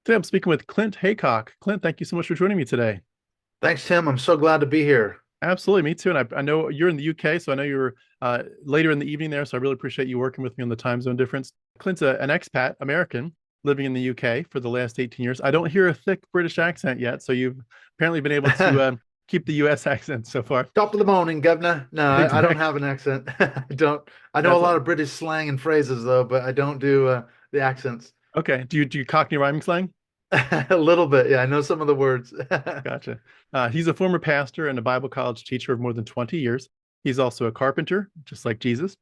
Today I'm speaking with Clint Heacock. Clint, thank you so much for joining me today. Thanks, Tim. I'm so glad to be here. Absolutely, me too. And I know you're in the UK, so I know you're later in the evening there. So I really appreciate you working with me on the time zone difference. Clint's an expat American living in the UK for the last 18 years. I don't hear a thick British accent yet, so you've apparently been able to keep the US accent so far. Top of the morning, governor. No, I don't Exactly. have an accent. I don't. I know a That's lot of British slang and phrases though, but I don't do the accents. okay. Do you Cockney rhyming slang? A little bit, yeah. I know some of the words. Gotcha. He's a former pastor and a Bible college teacher of more than 20 years. He's also a carpenter, just like Jesus,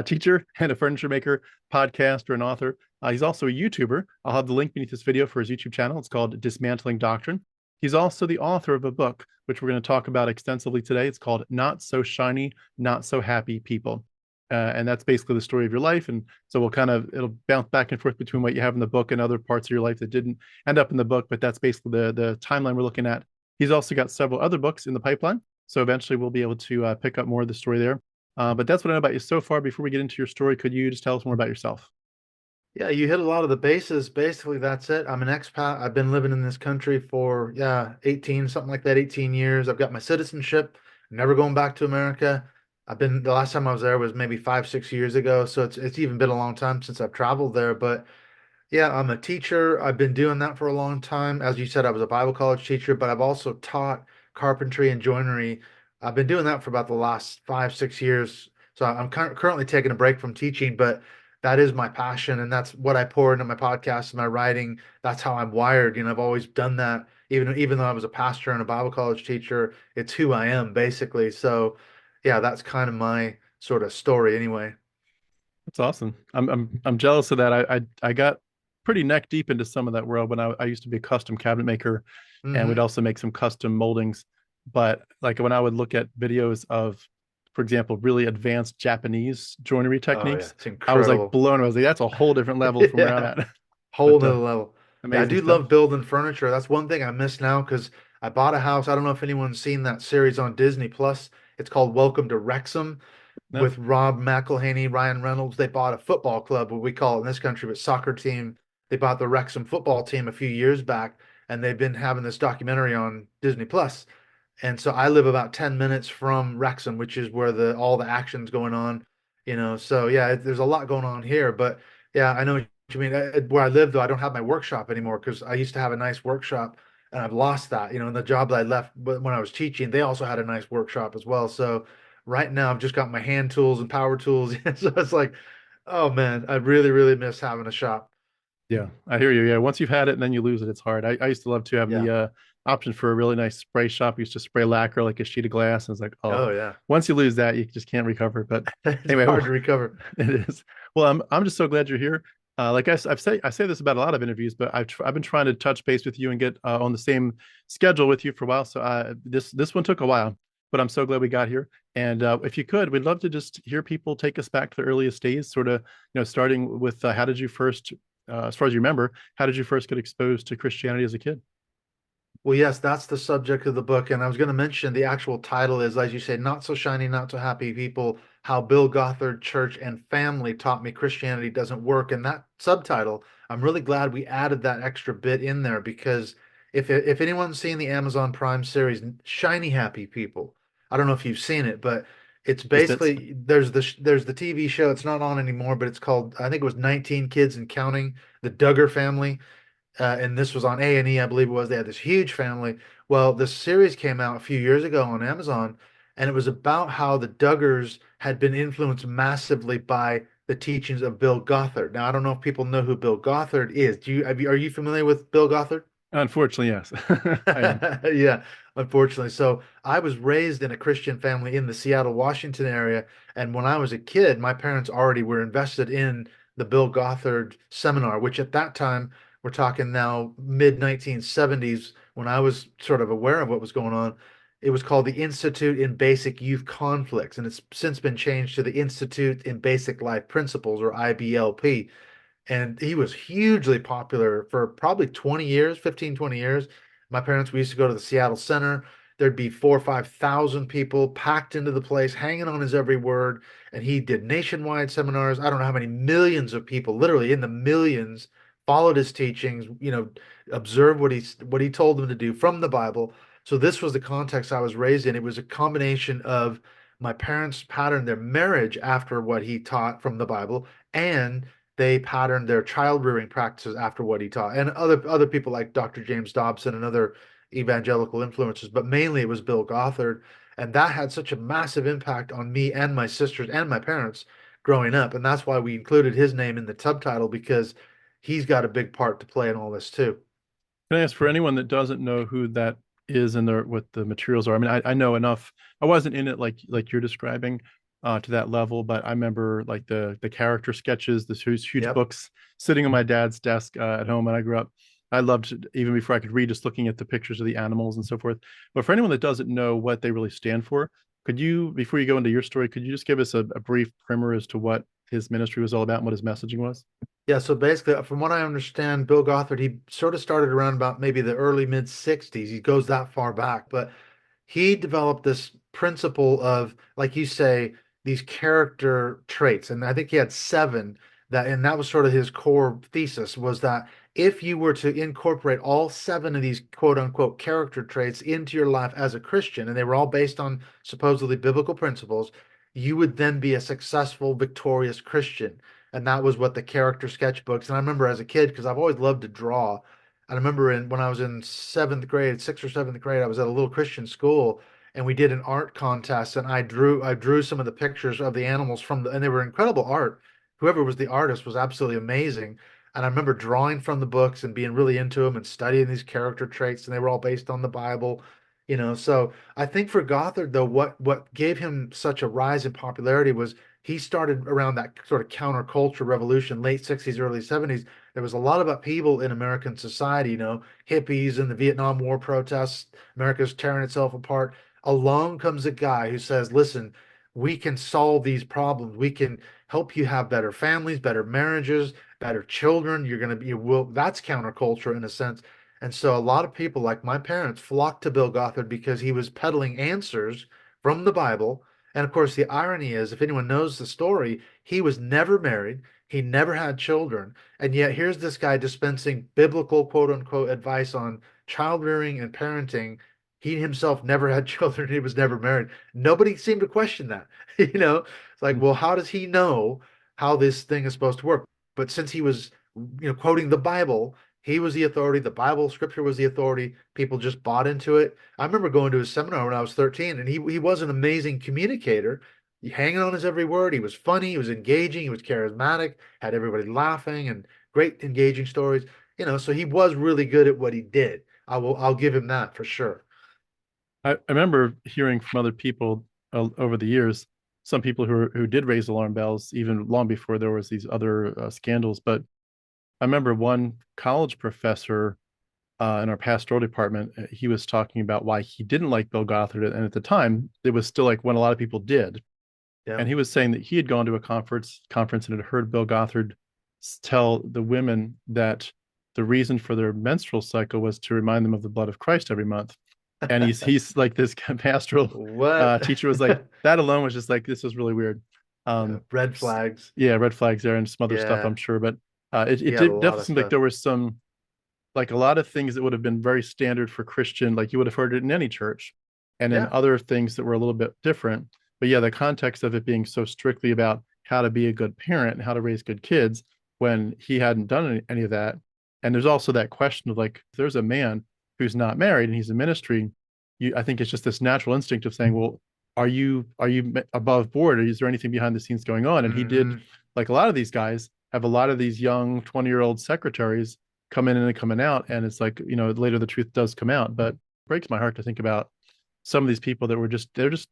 teacher and a furniture maker, podcaster, and author. He's also a YouTuber. I'll have the link beneath this video for his YouTube channel. It's called Dismantling Doctrine. He's also the author of a book, which we're going to talk about extensively today. It's called Not So Shiny, Not So Happy People. And that's basically the story of your life. And so it'll bounce back and forth between what you have in the book and other parts of your life that didn't end up in the book, but that's basically the timeline we're looking at. He's also got several other books in the pipeline, so eventually we'll be able to pick up more of the story there. But that's what I know about you so far. Before we get into your story, could you just tell us more about yourself? Yeah, you hit a lot of the bases. Basically, that's it. I'm an expat. I've been living in this country for 18, something like that, 18 years. I've got my citizenship, never going back to America. The last time I was there was maybe 5, 6 years ago. So it's even been a long time since I've traveled there. But yeah, I'm a teacher. I've been doing that for a long time. As you said, I was a Bible college teacher, but I've also taught carpentry and joinery. I've been doing that for about the last 5, 6 years. So I'm currently taking a break from teaching, but that is my passion, and that's what I pour into my podcast and my writing. That's how I'm wired. I've always done that. Even though I was a pastor and a Bible college teacher, it's who I am basically. So yeah, that's kind of my sort of story anyway. That's awesome. I'm jealous of that. I got pretty neck deep into some of that world when I used to be a custom cabinet maker, and we'd Hmm. also make some custom moldings. But like when I would look at videos of, for example, really advanced Japanese joinery Oh yeah, techniques, it's I was like incredible. blown. I was like, that's a whole different level from where I'm Yeah. at. Whole But nother level. Yeah, I amazing do stuff. love building furniture. That's one thing I miss now because I bought a house. I don't know if anyone's seen that series on Disney Plus. It's called Welcome to Wrexham No, with Rob McElhenney, Ryan Reynolds. They bought a football club, what we call it in this country, but soccer team. They bought the Wrexham football team a few years back, and they've been having this documentary on Disney Plus. And so I live about 10 minutes from Wrexham, which is where the all the action's going on. So yeah, there's a lot going on here, but yeah, I know what you mean. Where I live though, I don't have my workshop anymore because I used to have a nice workshop and I've lost that. And the job that I left when I was teaching, they also had a nice workshop as well. So right now I've just got my hand tools and power tools. So it's like, oh man, I really, really miss having a shop. yeah, I hear you. Yeah, once you've had it and then you lose it, it's hard. I used to love to have Yeah. the option for a really nice spray shop. I used to spray lacquer like a sheet of glass, and it's like, oh, Oh yeah. once you lose that, you just can't recover. But It's anyway, hard to recover. it is. Well, I'm just so glad you're here. Like I say this about a lot of interviews, but I've been trying to touch base with you and get on the same schedule with you for a while. So this one took a while, but I'm so glad we got here. And if you could, we'd love to just hear people take us back to the earliest days, sort of, starting with how did you first, as far as you remember, how did you first get exposed to Christianity as a kid? Well, yes, that's the subject of the book. And I was going to mention the actual title is, as you say, Not So Shiny, Not So Happy People, How Bill Gothard Church and Family Taught Me Christianity Doesn't Work. And that subtitle, I'm really glad we added that extra bit in there because if anyone's seen the Amazon Prime series, Shiny Happy People, I don't know if you've seen it, but it's Just bits. basically there's the TV show. It's not on anymore, but it's called, I think it was 19 Kids and Counting, the Duggar family, and this was on A&E, I believe it was. They had this huge family. Well, this series came out a few years ago on Amazon, and it was about how the Duggars had been influenced massively by the teachings of Bill Gothard. Now, I don't know if people know who Bill Gothard is. Are you familiar with Bill Gothard? Unfortunately, yes, I am. Yeah, unfortunately. So I was raised in a Christian family in the Seattle, Washington area. And when I was a kid, my parents already were invested in the Bill Gothard seminar, which at that time, we're talking now mid 1970s, when I was sort of aware of what was going on. It was called the Institute in Basic Youth Conflicts, and it's since been changed to the Institute in Basic Life Principles, or IBLP. And he was hugely popular for probably 20 years, 15, 20 years. My parents, we used to go to the Seattle Center. There'd be 4 or 5 thousand people packed into the place, hanging on his every word. And he did nationwide seminars. I don't know how many millions of people, literally in the millions, followed his teachings, observed what he told them to do from the Bible. So this was the context I was raised in. It was a combination of my parents patterned their marriage after what he taught from the Bible, and they patterned their child rearing practices after what he taught, and other people like Dr. James Dobson and other evangelical influences, but mainly it was Bill Gothard, and that had such a massive impact on me and my sisters and my parents growing up, and that's why we included his name in the subtitle because he's got a big part to play in all this too. Can I ask for anyone that doesn't know who that is and what the materials are? I mean, I know enough. I wasn't in it like you're describing to that level, but I remember like the character sketches, this huge Yep. books sitting on my dad's desk at home when I grew up. I loved even before I could read, just looking at the pictures of the animals and so forth. But for anyone that doesn't know what they really stand for, could you, before you go into your story, could you just give us a brief primer as to what his ministry was all about and what his messaging was? Yeah, so basically, from what I understand, Bill Gothard, he sort of started around about maybe the early mid 60s. He goes that far back, but he developed this principle of, like you say, these character traits. And I think he had seven and that was sort of his core thesis was that if you were to incorporate all seven of these quote unquote character traits into your life as a Christian, and they were all based on supposedly biblical principles, you would then be a successful, victorious Christian. And that was what the character sketchbooks. And I remember as a kid, because I've always loved to draw. I remember when I was in seventh grade, sixth or seventh grade, I was at a little Christian school, and we did an art contest, and I drew some of the pictures of the animals and they were incredible art. Whoever was the artist was absolutely amazing. And I remember drawing from the books and being really into them and studying these character traits, and they were all based on the Bible. So I think for Gothard, though, what gave him such a rise in popularity was he started around that sort of counterculture revolution, late 60s, early 70s. There was a lot of upheaval in American society, hippies and the Vietnam War protests, America's tearing itself apart. Along comes a guy who says, listen, we can solve these problems. We can help you have better families, better marriages, better children. You're going to be, that's counterculture in a sense. And so a lot of people, like my parents, flocked to Bill Gothard because he was peddling answers from the Bible. And of course, the irony is, if anyone knows the story, he was never married. He never had children. And yet here's this guy dispensing biblical quote unquote advice on child rearing and parenting. He himself never had children. He was never married. Nobody seemed to question that. It's like, well, how does he know how this thing is supposed to work? But since he was, quoting the Bible, he was the authority. The Bible scripture was the authority. People just bought into it. I remember going to his seminar when I was 13, and he was an amazing communicator, hanging on his every word. He was funny, he was engaging, he was charismatic, had everybody laughing, and great engaging stories. So he was really good at what he did. I'll give him that for sure. I remember hearing from other people over the years, some people who did raise alarm bells even long before there was these other scandals. But I remember one college professor in our pastoral department, he was talking about why he didn't like Bill Gothard, and at the time, it was still like when a lot of people did. Yeah. And he was saying that he had gone to a conference and had heard Bill Gothard tell the women that the reason for their menstrual cycle was to remind them of the blood of Christ every month. And he's like this pastoral What? teacher was like that alone was just like this is really weird. Yeah, red flags. Yeah, red flags there and some other stuff Yeah, I'm sure, but he it had a did lot definitely of seem like stuff. there was some like a lot of things that would have been very standard for Christian, like you would have heard it in any church, and then Yeah. other things that were a little bit different. But yeah, the context of it being so strictly about how to be a good parent and how to raise good kids when he hadn't done any of that. And there's also that question of like, if there's a man who's not married and he's in ministry, I think it's just this natural instinct of saying, well, are you above board or is there anything behind the scenes going on? And he did, Hmm. like a lot of these guys have a lot of these young 20-year-old secretaries coming in and coming out. And it's like, later the truth does come out, but it breaks my heart to think about some of these people that they're just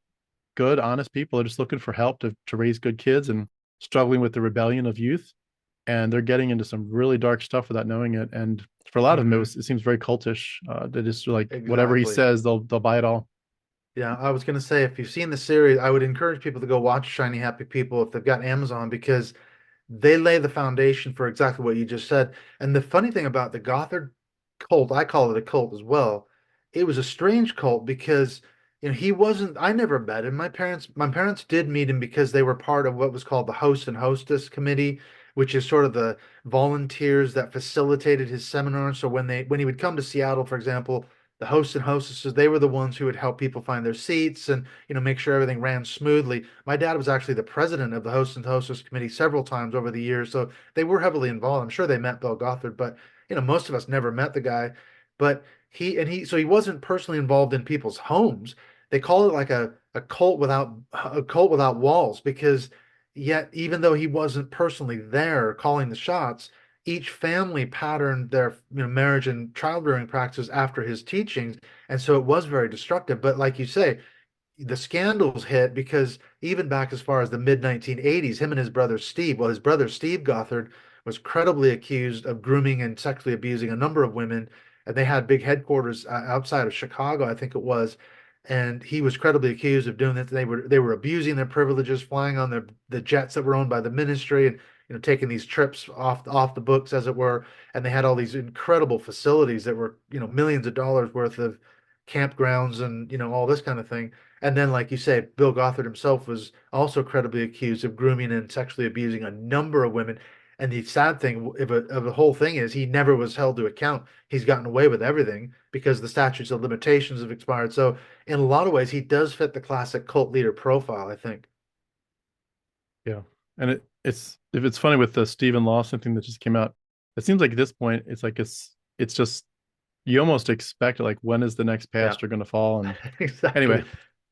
good, honest people. They're just looking for help to raise good kids and struggling with the rebellion of youth. And they're getting into some really dark stuff without knowing it. And for a lot of them, Hmm. it seems very cultish. They just like whatever he Exactly. says, they'll buy it all. Yeah, I was gonna say if you've seen the series, I would encourage people to go watch Shiny Happy People if they've got Amazon because they lay the foundation for exactly what you just said. And the funny thing about the Gothard cult, I call it a cult as well. It was a strange cult because he wasn't. I never met him. My parents did meet him because they were part of what was called the host and hostess committee, which is sort of the volunteers that facilitated his seminars. So when he would come to Seattle, for example, the hosts and hostesses, they were the ones who would help people find their seats and make sure everything ran smoothly. My dad was actually the president of the host and hostess committee several times over the years, so they were heavily involved. I'm sure they met Bill Gothard, but most of us never met the guy. But he wasn't personally involved in people's homes. They call it like a cult without walls, because yet even though he wasn't personally there calling the shots, each family patterned their marriage and child rearing practices after his teachings, and so it was very destructive. But like you say, the scandals hit because even back as far as the mid 1980s, him and his brother Steve, well, his brother Steve Gothard was credibly accused of grooming and sexually abusing a number of women, and they had big headquarters outside of Chicago, I think it was. And he was credibly accused of doing that. They were abusing their privileges, flying on the jets that were owned by the ministry, and taking these trips off the books, as it were. And they had all these incredible facilities that were millions of dollars worth of campgrounds and all this kind of thing. And then, like you say, Bill Gothard himself was also credibly accused of grooming and sexually abusing a number of women. And the sad thing of the whole thing is he never was held to account. He's gotten away with everything because the statutes of limitations have expired. So in a lot of ways, he does fit the classic cult leader profile, I think. Yeah. And it's funny with the Stephen Lawson thing that just came out. It seems like at this point, it's just you almost expect like when is the next Yeah, pastor going to fall? And anyway, exactly. I don't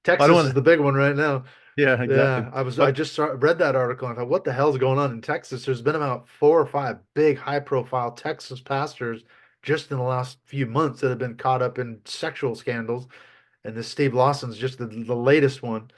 Texas want is to. the big one right now. Yeah, exactly. Yeah, I But just read that article and I thought, what the hell's going on in Texas? There's been about 4 or 5 big high-profile Texas pastors just in the last few months that have been caught up in sexual scandals, and this Steve Lawson's just the latest one.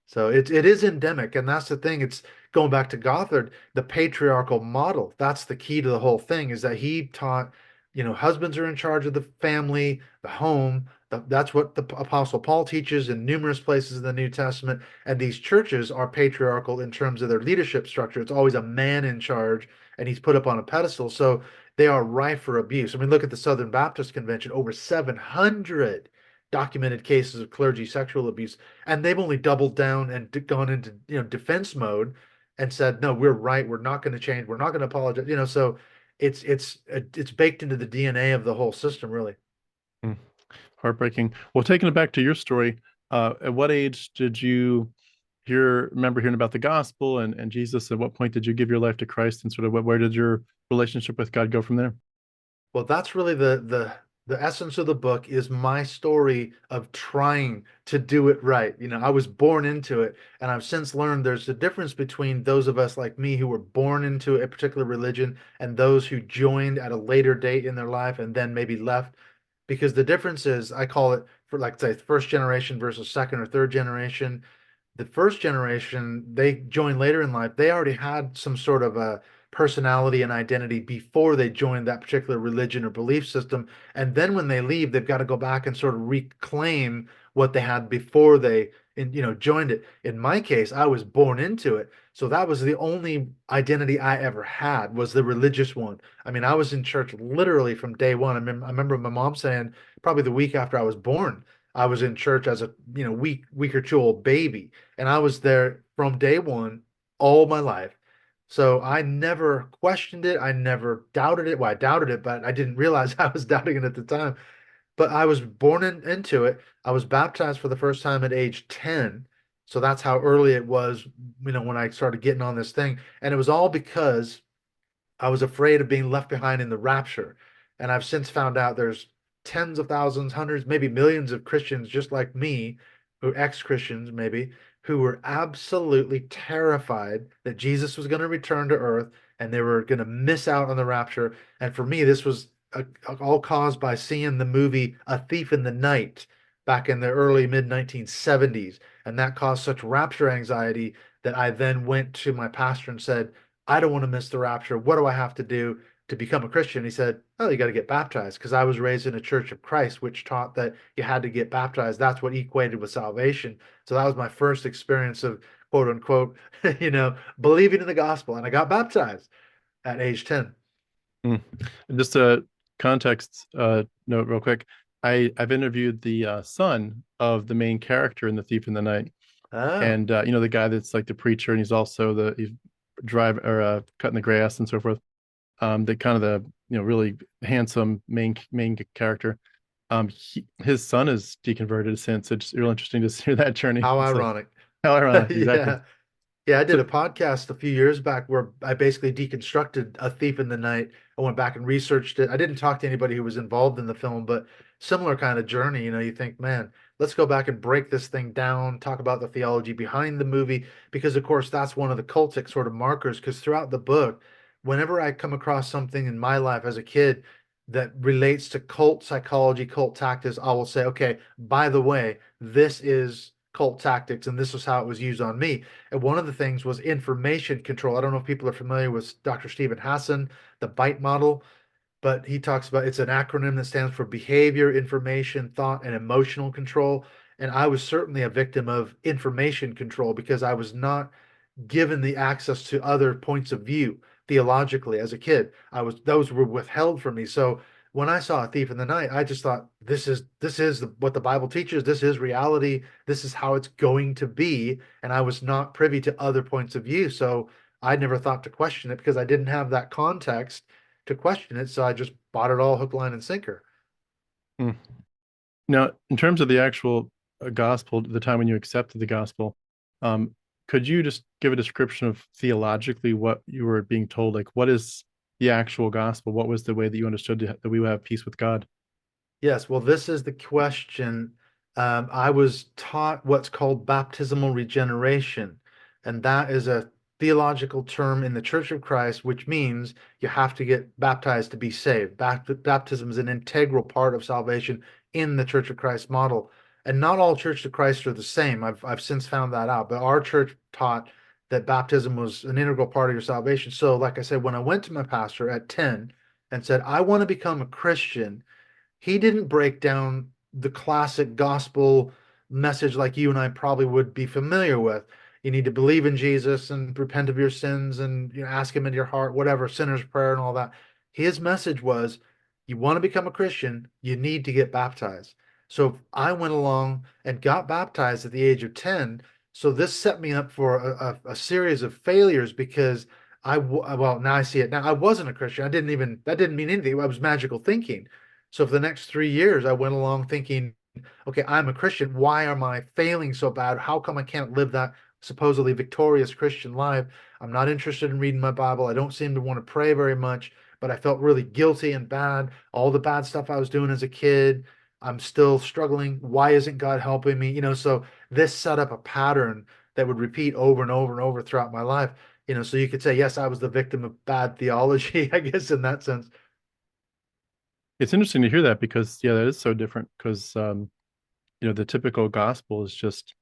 So it is endemic, and that's the thing. It's going back to Gothard, the patriarchal model. That's the key to the whole thing, is that he taught, husbands are in charge of the family, the home. That's what the Apostle Paul teaches in numerous places in the New Testament. And these churches are patriarchal in terms of their leadership structure. It's always a man in charge, and he's put up on a pedestal. So they are rife for abuse. I mean, look at the Southern Baptist Convention, over 700 documented cases of clergy sexual abuse, and they've only doubled down and gone into defense mode and said, no, we're right, we're not going to change, we're not going to apologize. So it's baked into the DNA of the whole system, really. mm, heartbreaking. Well, taking it back to your story, at what age did you remember hearing about the gospel and Jesus? At what point did you give your life to Christ, and sort of where did your relationship with God go from there? Well, that's really the essence of the book, is my story of trying to do it right. I was born into it, and I've since learned there's a difference between those of us like me who were born into a particular religion and those who joined at a later date in their life and then maybe left. Because the difference is, I call it, for like say first generation versus second or third generation. The first generation, they joined later in life, they already had some sort of a personality and identity before they joined that particular religion or belief system. And then when they leave, they've got to go back and sort of reclaim what they had before they joined it. In my case, I was born into it. So that was the only identity I ever had, was the religious one. I mean, I was in church literally from day one. I remember my mom saying probably the week after I was born, I was in church as a week or two old baby, and I was there from day one all my life. So I never questioned it. I never doubted it. Well, I doubted it, but I didn't realize I was doubting it at the time. But I was born into it. I was baptized for the first time at age 10. So that's how early it was, when I started getting on this thing. And it was all because I was afraid of being left behind in the rapture. And I've since found out there's tens of thousands, hundreds, maybe millions of Christians just like me, who ex-Christians maybe, who were absolutely terrified that Jesus was going to return to earth and they were going to miss out on the rapture. And for me, this was all caused by seeing the movie A Thief in the Night back in the early mid 1970s. And that caused such rapture anxiety that I then went to my pastor and said, I don't want to miss the rapture. What do I have to do to become a Christian? He said, oh, you got to get baptized, because I was raised in a Church of Christ, which taught that you had to get baptized. That's what equated with salvation. So that was my first experience of quote unquote, believing in the gospel. And I got baptized at age 10. Mm. Just a context note, real quick. I've interviewed the son of the main character in The Thief in the Night, Oh, and the guy that's like the preacher, and he's also he's drive or cutting the grass and so forth. The kind of the really handsome main character. His son is deconverted since. It's real interesting to see that journey. How It's like ironic. how ironic, exactly. Yeah. Yeah, I did So a podcast a few years back where I basically deconstructed A Thief in the Night. I went back and researched it. I didn't talk to anybody who was involved in the film, but similar kind of journey. You think, man, let's go back and break this thing down, talk about the theology behind the movie, because of course that's one of the cultic sort of markers. Because throughout the book, whenever I come across something in my life as a kid that relates to cult psychology, cult tactics, I will say, okay, by the way, this is cult tactics, and this was how it was used on me. And one of the things was information control. I don't know if people are familiar with Dr. Stephen Hassan, the BITE model, but he talks about it's an acronym that stands for behavior, information, thought, and emotional control. And I was certainly a victim of information control because I was not given the access to other points of view theologically as a kid. Those were withheld from me. So when I saw A Thief in the Night, I just thought this is what the Bible teaches. This is reality. This is how it's going to be. And I was not privy to other points of view. So I never thought to question it because I didn't have that context to question it. So I just bought it all hook, line, and sinker. mm. Now, in terms of the actual gospel, the time when you accepted the gospel, um, could you just give a description of theologically what you were being told? Like, what is the actual gospel? What was the way that you understood that we would have peace with God? Yes, well, this is the question. I was taught what's called baptismal regeneration, and that is a theological term in the Church of Christ, which means you have to get baptized to be saved. Baptism is an integral part of salvation in the Church of Christ model. And not all Church of Christ are the same. I've since found that out, but our church taught that baptism was an integral part of your salvation. So, like I said, when I went to my pastor at 10 and said, I want to become a Christian, he didn't break down the classic gospel message like you and I probably would be familiar with. You need to believe in Jesus and repent of your sins and ask him into your heart, whatever, sinner's prayer and all that. His message was, you want to become a Christian, you need to get baptized. So I went along and got baptized at the age of 10. So this set me up for a series of failures because well, now I see it. Now I wasn't a Christian. That didn't mean anything. I was magical thinking. So for the next 3 years, I went along thinking, okay, I'm a Christian. Why am I failing so bad? How come I can't live that supposedly victorious Christian life? I'm not interested in reading my Bible. I don't seem to want to pray very much, but I felt really guilty and bad. All the bad stuff I was doing as a kid, I'm still struggling. Why isn't God helping me? So this set up a pattern that would repeat over and over and over throughout my life. So you could say, yes, I was the victim of bad theology, I guess, in that sense. It's interesting to hear that because yeah, that is so different because the typical gospel is just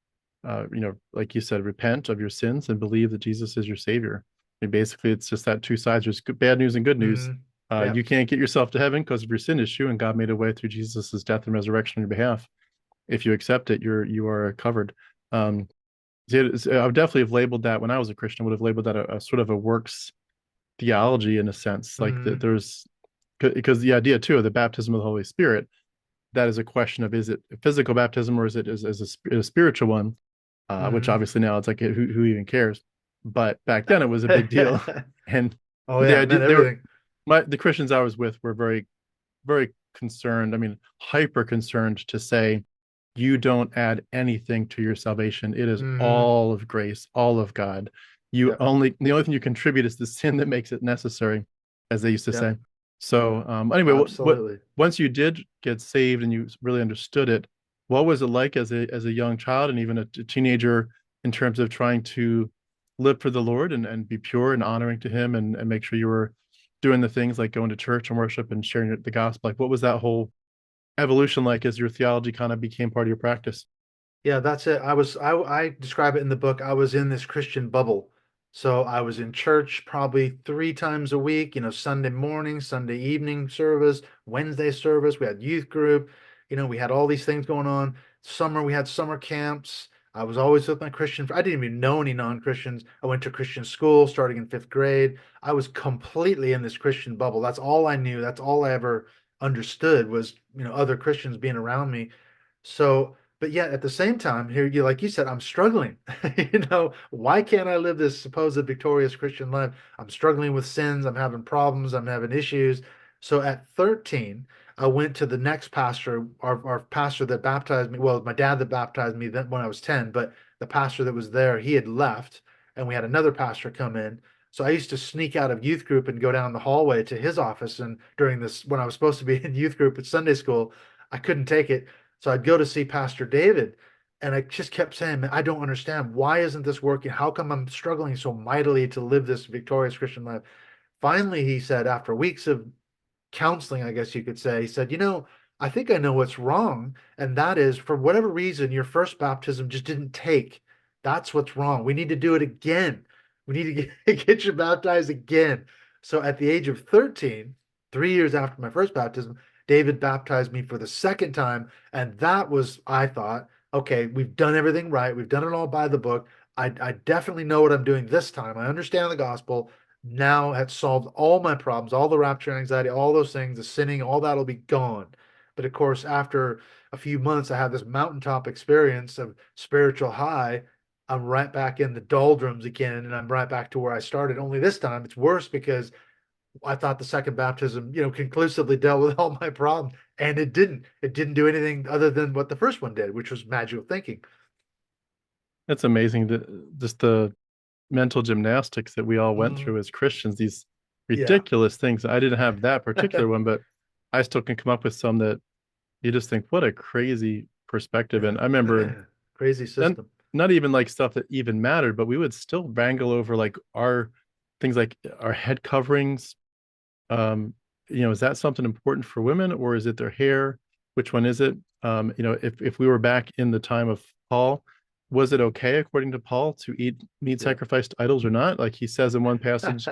like you said, repent of your sins and believe that Jesus is your savior. And basically it's just that two sides. There's bad news and good news. Mm, yeah. You can't get yourself to heaven because of your sin issue, and God made a way through Jesus's death and resurrection on your behalf. If you accept it, you are covered. Um, I would definitely have labeled that when I was a Christian. Would have labeled that a sort of a works theology in a sense, like that. Mm, There's because the idea too of the baptism of the Holy Spirit, that is a question of, is it a physical baptism or is it as a spiritual one? Which mm. obviously now it's like who even cares? But back then it was a big deal, and Oh the yeah, it idea meant they were everything. the Christians I was with were very very concerned. I mean, hyper concerned to say you don't add anything to your salvation. It is Hmm. all of grace, all of God. Yeah, The only thing you contribute is the sin that makes it necessary, as they used to yeah, say. So anyway, what absolutely. once you did get saved and you really understood it, what was it like as a young child and even a teenager in terms of trying to live for the Lord and be pure and honoring to Him and make sure you were doing the things like going to church and worship and sharing the gospel? Like, what was that whole evolution like as your theology kind of became part of your practice? Yeah, that's it. I describe it in the book. I was in this Christian bubble. So I was in church probably 3 times a week, Sunday morning, Sunday evening service, Wednesday service. We had youth group, we had all these things going on. Summer, we had summer camps. I was always with my Christian. I didn't even know any non-Christians. I went to Christian school starting in fifth grade. I was completely in this Christian bubble. That's all I knew. That's all I ever understood was, other Christians being around me. So, but yet at the same time, here you like you said, I'm struggling. Why can't I live this supposed victorious Christian life? I'm struggling with sins, I'm having problems, I'm having issues. So at 13, I went to the next pastor, our pastor that baptized me. Well, my dad that baptized me then when I was 10, but the pastor that was there, he had left, and we had another pastor come in. So I used to sneak out of youth group and go down the hallway to his office. And during this, when I was supposed to be in youth group at Sunday school, I couldn't take it. So I'd go to see Pastor David, and I just kept saying, "Man, I don't understand. Why isn't this working? How come I'm struggling so mightily to live this victorious Christian life?" Finally, he said, after weeks of counseling, I guess you could say, he said, I think I know what's wrong. And that is, for whatever reason, your first baptism just didn't take. That's what's wrong. We need to do it again. We need to get you baptized again. So at the age of 13, 3 years after my first baptism, David baptized me for the second time. And that was, I thought, okay, we've done everything right. We've done it all by the book. I definitely know what I'm doing this time. I understand the gospel. Now had solved all my problems, all the rapture anxiety, all those things, the sinning, all that'll be gone. But of course, after a few months, I had this mountaintop experience of spiritual high. I'm right back in the doldrums again, and I'm right back to where I started. Only this time it's worse because I thought the second baptism, conclusively dealt with all my problems, and it didn't. It didn't do anything other than what the first one did, which was magical thinking. It's amazing just the mental gymnastics that we all went Mm, through as Christians, these yeah. ridiculous things. I didn't have that particular one, but I still can come up with some that you just think, what a crazy perspective. And I remember Crazy then system. not even like stuff that even mattered, but we would still wrangle over like our things like our head coverings. um is that something important for women, or is it their hair? Which one is it? If we were back in the time of Paul, was it okay according to Paul to eat meat Yeah. sacrificed to idols or not? Like he says in one passage,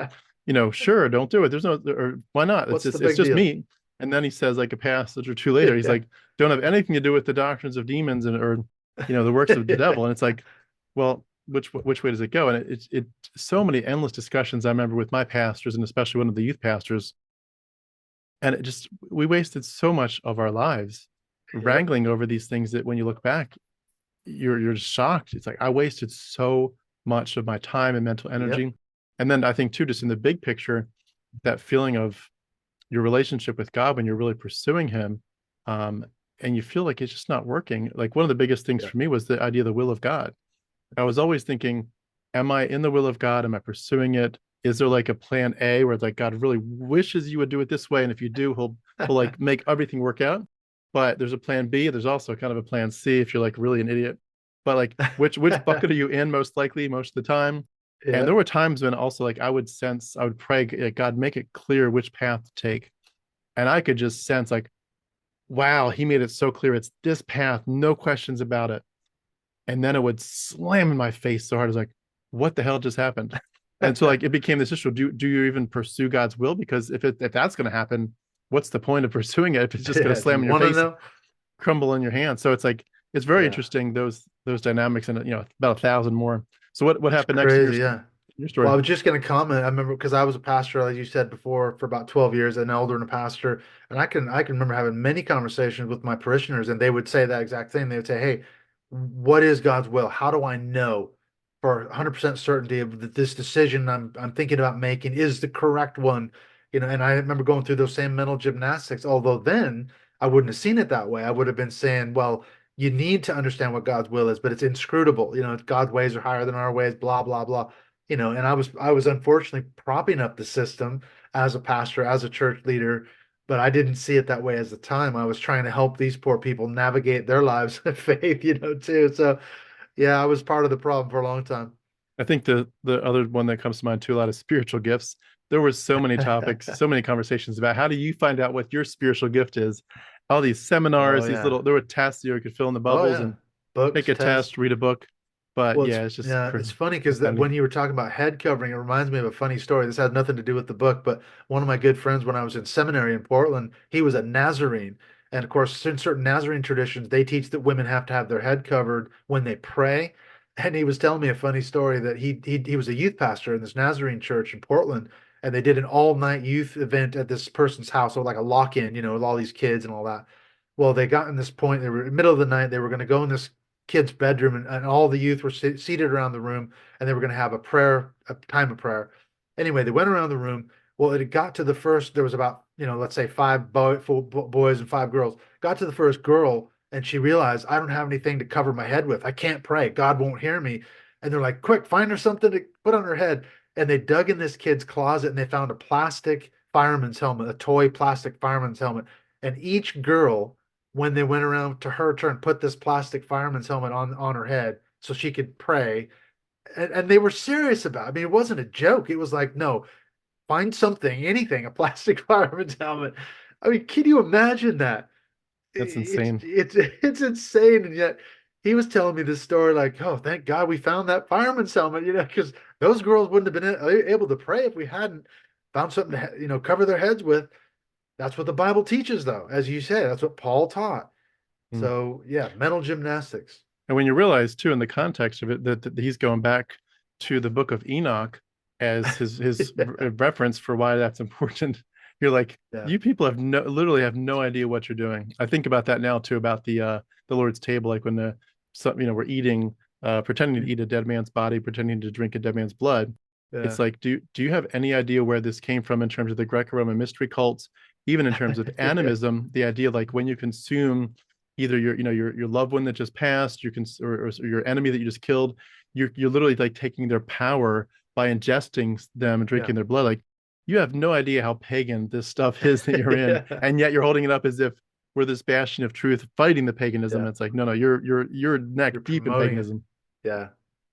sure, don't do it, there's no, or why not, it's What's the just it's big just deal? meat. And then he says, like a passage or two later, he's Yeah. like, don't have anything to do with the doctrines of demons and or the works of the devil. And it's like, well, which way does it go? And it so many endless discussions I remember with my pastors, and especially one of the youth pastors. And it just, we wasted so much of our lives Yep. wrangling over these things that when you look back, you're just shocked. It's like I wasted so much of my time and mental Yep. energy. And then I think too, just in the big picture, that feeling of your relationship with God when you're really pursuing him, um, and you feel like it's just not working. Like one of the biggest things Yeah. for me was the idea of the will of God. I was always thinking, am I in the will of God? Am I pursuing it? Is there like a plan A where it's like God really wishes you would do it this way, and if you do, he'll like make everything work out? But there's a plan B. There's also kind of a plan C if you're like really an idiot. But like, which bucket are you in most likely most of the time? And there Yep. were times when also like I would pray, like, God, make it clear which path to take, and I could just sense like, wow, he made it so clear. It's this path, no questions about it. And then it would slam in my face so hard. I was like, what the hell just happened? And so like it became this issue. Do you even pursue God's will? Because if that's going to happen, what's the point of pursuing it if it's just going to Yeah. Do slam you in your want to face, know? crumble in your hand? So it's like it's very Yeah. interesting, those dynamics, and about 1,000 more. So what It's happened next in crazy. Yeah. your Well, story? I was just going to comment. I remember because I was a pastor, as you said before, for about 12 years, an elder and a pastor, and I can remember having many conversations with my parishioners, and they would say that exact thing. They would say, "Hey, what is God's will? How do I know for 100% certainty that this decision I'm thinking about making is the correct one?" And I remember going through those same mental gymnastics. Although then I wouldn't have seen it that way. I would have been saying, "Well, you need to understand what God's will is, but it's inscrutable. God's ways are higher than our ways, blah, blah, blah." And I was unfortunately propping up the system as a pastor, as a church leader, but I didn't see it that way as the time. I was trying to help these poor people navigate their lives of faith, too. So yeah, I was part of the problem for a long time. I think the other one that comes to mind too, a lot of spiritual gifts. There were so many topics, so many conversations about how do you find out what your spiritual gift is. All these Oh seminars, these yeah. little, there were tests you could fill in the Oh bubbles yeah. and take Books, a tests. test, read a book. But Well, it's yeah, it's just yeah, it's funny because that insanity. when you were talking about head covering, it reminds me of a funny story. This had nothing to do with the book, but one of my good friends when I was in seminary in Portland, he was a Nazarene. And of course, in certain Nazarene traditions, they teach that women have to have their head covered when they pray. And he was telling me a funny story that he was a youth pastor in this Nazarene church in Portland, and they did an all-night youth event at this person's house, so like a lock-in, with all these kids and all that. Well, they got in this point, they were in the middle of the night, they were going to go in this kid's bedroom, and all the youth were seated around the room, and they were going to have a time of prayer. Anyway, they went around the room. Well, it got to the first, there was about, let's say four boys and five girls. Got to the first girl, and she realized, I don't have anything to cover my head with. I can't pray. God won't hear me. And they're like, quick, find her something to put on her head. And they dug in this kid's closet and they found a plastic fireman's helmet, a toy plastic fireman's helmet. And each girl, when they went around to her turn, put this plastic fireman's helmet on her head so she could pray. And they were serious about it. I mean, it wasn't a joke. It was like, no, find something, anything, a plastic fireman's helmet. I mean, can you imagine that? That's insane. It's insane. And yet he was telling me this story like, oh, thank God we found that fireman's helmet, because those girls wouldn't have been able to pray if we hadn't found something to, cover their heads with. That's what the Bible teaches, though. As you say, that's what Paul taught. Mm. So yeah, mental gymnastics. And when you realize too, in the context of it, that he's going back to the book of Enoch as his reference for why that's important, you're like, Yeah. you people have literally have no idea what you're doing. I think about that now too, about the Lord's table, like when we're eating, pretending to eat a dead man's body, pretending to drink a dead man's blood. Yeah. It's like, do you have any idea where this came from in terms of the Greco-Roman mystery cults, even in terms of Yeah. animism, the idea like when you consume either your loved one that just passed, or your enemy that you just killed, you're literally like taking their power by ingesting them and Yeah. drinking their blood. Like you have no idea how pagan this stuff is that you're in, Yeah. and yet you're holding it up as if we're this bastion of truth fighting the paganism. Yeah. And it's like, no, you're neck You're deep in promoting it. paganism. Yeah.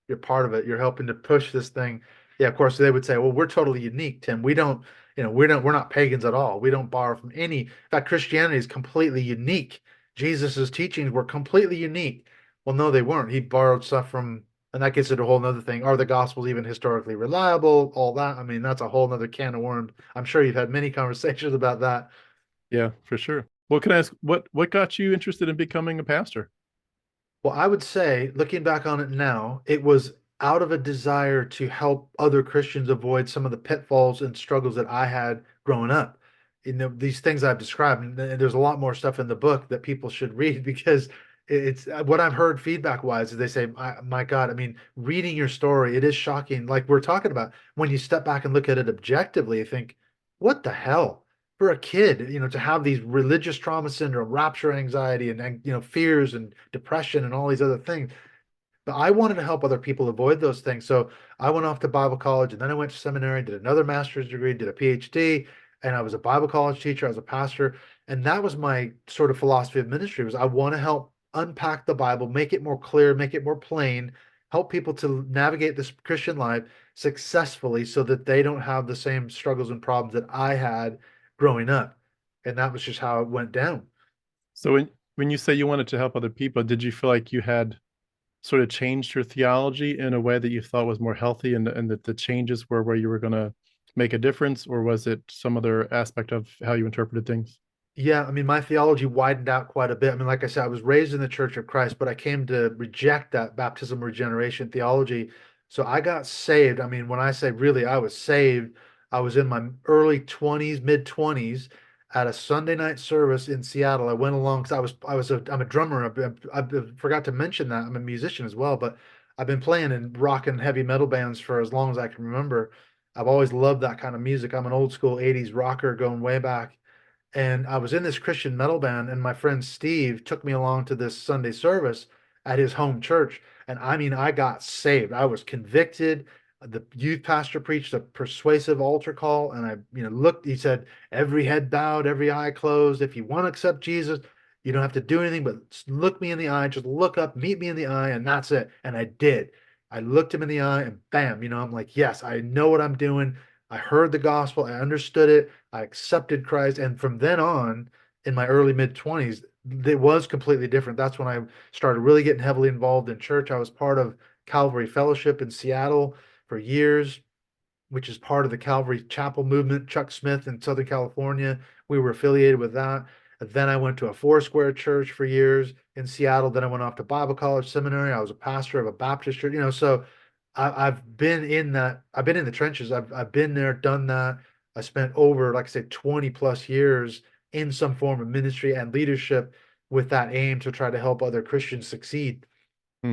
You're part of it. You're helping to push this thing. Yeah, of course they would say, well, we're totally unique, Tim. We're not pagans at all. We don't borrow from any. In fact, Christianity is completely unique. Jesus's teachings were completely unique. Well, no, they weren't. He borrowed stuff from, and that gets into a whole nother thing. Are the gospels even historically reliable? All that. I mean, that's a whole nother can of worms. I'm sure you've had many conversations about that. Yeah, for sure. Well, can I ask what got you interested in becoming a pastor? Well, I would say, looking back on it now, it was out of a desire to help other Christians avoid some of the pitfalls and struggles that I had growing up. These things I've described, and there's a lot more stuff in the book that people should read because it's what I've heard feedback wise is they say, my God, I mean, reading your story, it is shocking. Like we're talking about, when you step back and look at it objectively, you think, what the hell? For a kid, to have these religious trauma syndrome, rapture anxiety, and fears and depression and all these other things. But I wanted to help other people avoid those things. So I went off to Bible college and then I went to seminary, did another master's degree, did a PhD, and I was a Bible college teacher, I was a pastor. And that was my sort of philosophy of ministry was I want to help unpack the Bible, make it more clear, make it more plain, help people to navigate this Christian life successfully so that they don't have the same struggles and problems that I had growing up. And that was just how it went down. So when you say you wanted to help other people, did you feel like you had sort of changed your theology in a way that you thought was more healthy, and that the changes were where you were going to make a difference, or was it some other aspect of how you interpreted things? Yeah, I mean, my theology widened out quite a bit. I mean, like I said, I was raised in the Church of Christ, but I came to reject that baptism regeneration theology. So I got saved. I mean, when I say really, I was saved. I was in my early 20s, mid 20s at a Sunday night service in Seattle. I went along because I'm a drummer. I forgot to mention that I'm a musician as well, but I've been playing in rock and heavy metal bands for as long as I can remember. I've always loved that kind of music. I'm an old school 80s rocker going way back. And I was in this Christian metal band, and my friend Steve took me along to this Sunday service at his home church. And I mean, I got saved. I was convicted. The youth pastor preached a persuasive altar call, and I, looked. He said, "Every head bowed, every eye closed. If you want to accept Jesus, you don't have to do anything but look me in the eye. Just look up, meet me in the eye, and that's it." And I did. I looked him in the eye, and bam, I'm like, "Yes, I know what I'm doing. I heard the gospel. I understood it. I accepted Christ." And from then on, in my early mid 20s, it was completely different. That's when I started really getting heavily involved in church. I was part of Calvary Fellowship in Seattle for years, which is part of the Calvary Chapel movement. Chuck Smith in Southern California, we were affiliated with that. And then I went to a Foursquare church for years in Seattle. Then I went off to Bible college seminary. I was a pastor of a Baptist church, so I've been in that. I've been in the trenches. I've been there, done that. I spent over, like I said, 20 plus years in some form of ministry and leadership. with that aim to try to help other Christians succeed. Hmm.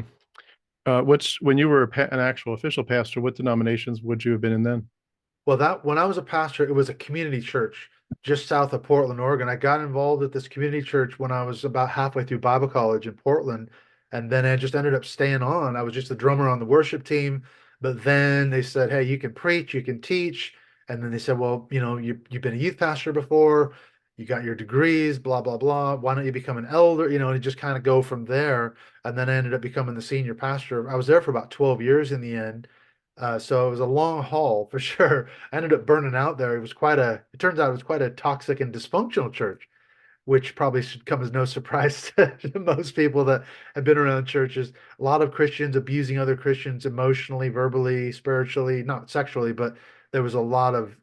When you were an actual official pastor, what denominations would you have been in then? Well, that when I was a pastor, it was a community church just south of Portland, Oregon. I got involved at this community church when I was about halfway through Bible college in Portland, and then I just ended up staying on. I was just the drummer on the worship team, but then they said, "Hey, you can preach, you can teach," and then they said, "Well, you've been a youth pastor before, you got your degrees, blah blah blah. Why don't you become an elder?" And it just kind of go from there. And then I ended up becoming the senior pastor. I was there for about 12 years in the end. So it was a long haul for sure. I ended up burning out there. It turns out it was quite a toxic and dysfunctional church, which probably should come as no surprise to most people that have been around churches. A lot of Christians abusing other Christians emotionally, verbally, spiritually, not sexually, but there was a lot of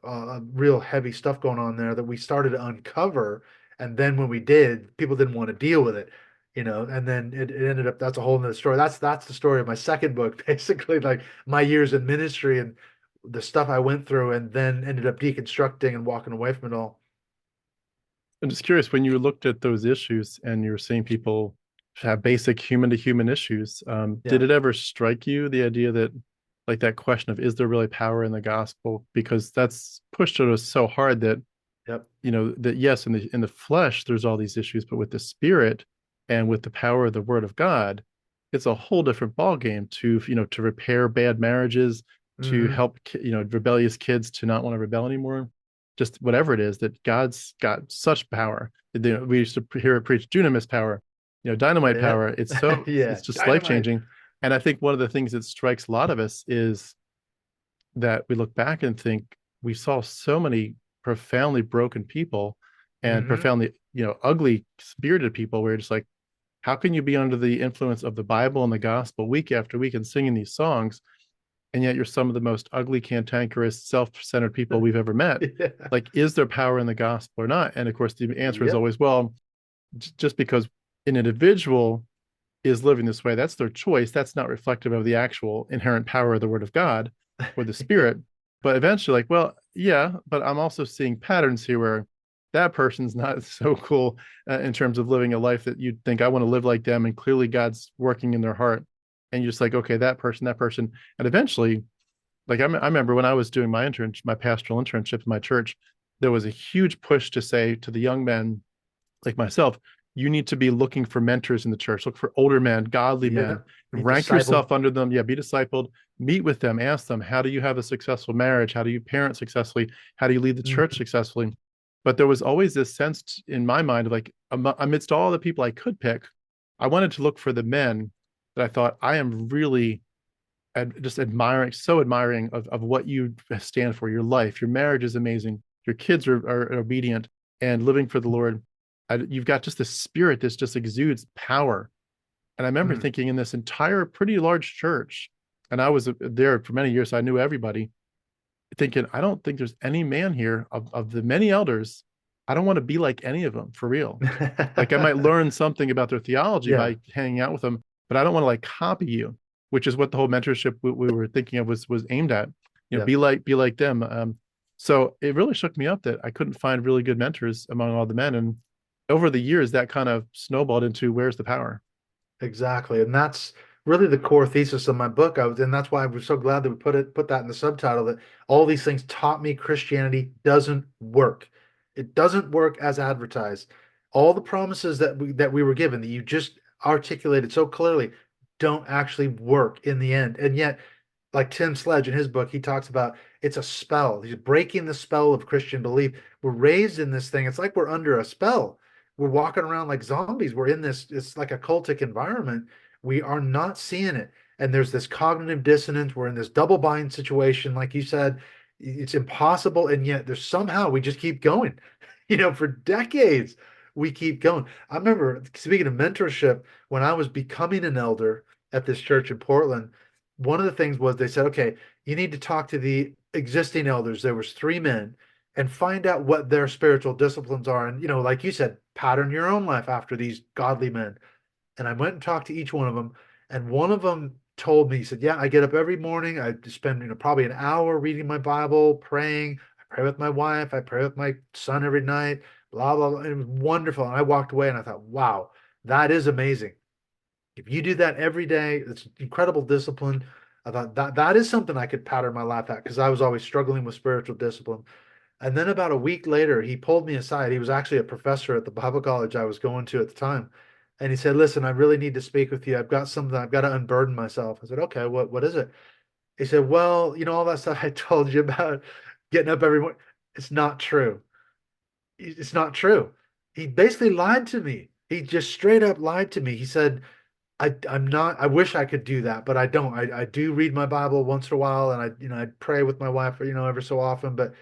real heavy stuff going on there that we started to uncover. And then when we did, people didn't want to deal with it. And then it ended up, that's a whole nother story. That's the story of my second book, basically, like my years in ministry and the stuff I went through, and then ended up deconstructing and walking away from it all. I'm just curious, when you looked at those issues and you're seeing people have basic human to human issues, Yeah. did it ever strike you the idea that, like, that question of is there really power in the gospel? Because that's pushed at us so hard that, Yep. that yes, in the flesh there's all these issues, but with the spirit and with the power of the word of God, it's a whole different ball game to, to repair bad marriages, to Hmm. help, rebellious kids to not want to rebel anymore, just whatever it is, that God's got such power. We used to hear it preach dunamis power, dynamite Yeah. power. It's Yeah. just life Dynamite. changing. And I think one of the things that strikes a lot of us is that we look back and think we saw so many profoundly broken people and Hmm. profoundly, ugly spirited people where you're just like, how can you be under the influence of the Bible and the gospel week after week and singing these songs, and yet you're some of the most ugly, cantankerous, self-centered people we've ever met? Yeah. Like, is there power in the gospel or not? And of course, the answer is Yep. always, well, just because an individual is living this way, that's their choice. That's not reflective of the actual inherent power of the word of God or the spirit. But eventually, like, well, yeah, but I'm also seeing patterns here where that person's not so cool in terms of living a life that you'd think I want to live like them. And clearly God's working in their heart. And you're just like, okay, that person, that person. And eventually, like, I remember when I was doing my pastoral internship in my church, there was a huge push to say to the young men like myself, you need to be looking for mentors in the church. Look for older men, godly Yeah. men, Be rank discipled. yourself under them. Yeah, be discipled, meet with them, ask them, how do you have a successful marriage? How do you parent successfully? How do you lead the church Mhm. successfully? But there was always this sense in my mind of like, amidst all the people I could pick, I wanted to look for the men that I thought I am really just admiring, so admiring of what you stand for. Your life, your marriage is amazing. Your kids are obedient and living for the Lord. You've got just this spirit that just exudes power. And I remember Mm. thinking in this entire pretty large church, and I was there for many years, so I knew everybody, thinking, I don't think there's any man here of the many elders. I don't want to be like any of them for real. Like, I might learn something about their theology Yeah. by hanging out with them, but I don't want to like copy you, which is what the whole mentorship we were thinking of was aimed at. Yeah. Be like them. So it really shook me up that I couldn't find really good mentors among all the men, and over the years that kind of snowballed into where's the power. Exactly. And that's really the core thesis of my book. And that's why we're so glad that we put that in the subtitle, that all these things taught me Christianity doesn't work. It doesn't work as advertised. All the promises that we were given that you just articulated so clearly don't actually work in the end. And yet, like Tim Sledge in his book, he talks about it's a spell. He's breaking the spell of Christian belief. We're raised in this thing. It's like we're under a spell. We're walking around like zombies. We're in this, it's like a cultic environment. We are not seeing it. And there's this cognitive dissonance. We're in this double bind situation. Like you said, it's impossible. And yet there's somehow we just keep going. For decades, we keep going. I remember, speaking of mentorship, when I was becoming an elder at this church in Portland, one of the things was they said, okay, you need to talk to the existing elders. There was three men, and find out what their spiritual disciplines are. And, like you said, pattern your own life after these godly men. And I went and talked to each one of them. And one of them told me, he said, yeah, I get up every morning. I spend, probably an hour reading my Bible, praying. I pray with my wife. I pray with my son every night, blah, blah, blah. And it was wonderful. And I walked away and I thought, wow, That is amazing. If you do that every day, it's incredible discipline. I thought that is something I could pattern my life at because I was always struggling with spiritual discipline. And then about a week later, he pulled me aside. He was actually a professor at the Bible college I was going to at the time. And he said, "Listen, I really need to speak with you. I've got something, I've got to unburden myself." I said, "Okay, what is it?" He said, "Well, all that stuff I told you about getting up every morning, it's not true. It's not true." He basically lied to me. He just straight up lied to me. He said, I'm not, I wish I could do that, but I don't. I do read my Bible once in a while and I pray with my wife, every so often, but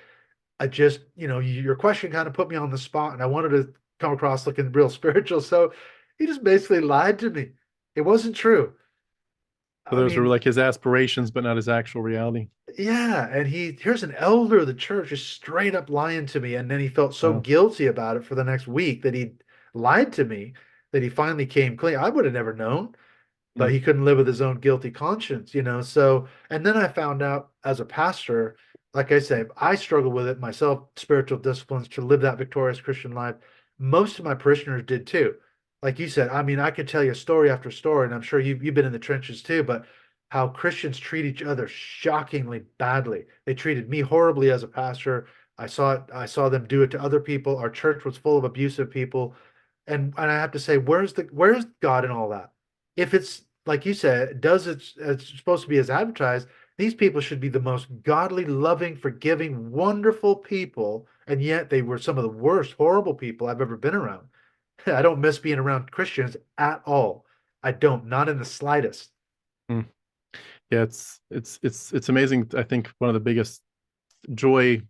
I just, your question kind of put me on the spot and I wanted to come across looking real spiritual. So he just basically lied to me. It wasn't true. So I those were mean, like his aspirations, but not his actual reality. yeah. And here's an elder of the church just straight up lying to me. And then he felt so Wow. guilty about it for the next week that he lied to me that he finally came clean. I would have never known, but Mm. he couldn't live with his own guilty conscience. So, and then I found out as a pastor, like I say, I struggle with it myself, spiritual disciplines to live that victorious Christian life. Most of my parishioners did too. Like you said, I mean, I could tell you story after story, and I'm sure you've been in the trenches too, but how Christians treat each other shockingly badly. They treated me horribly as a pastor. I saw them do it to other people. Our church was full of abusive people. And I have to say, where's God in all that? If it's like you said, does it's supposed to be as advertised, these people should be the most godly, loving, forgiving, wonderful people, and yet they were some of the worst, horrible people I've ever been around. I don't miss being around Christians at all. I don't, not in the slightest. Mm. Yeah, it's amazing. I think one of the biggest joy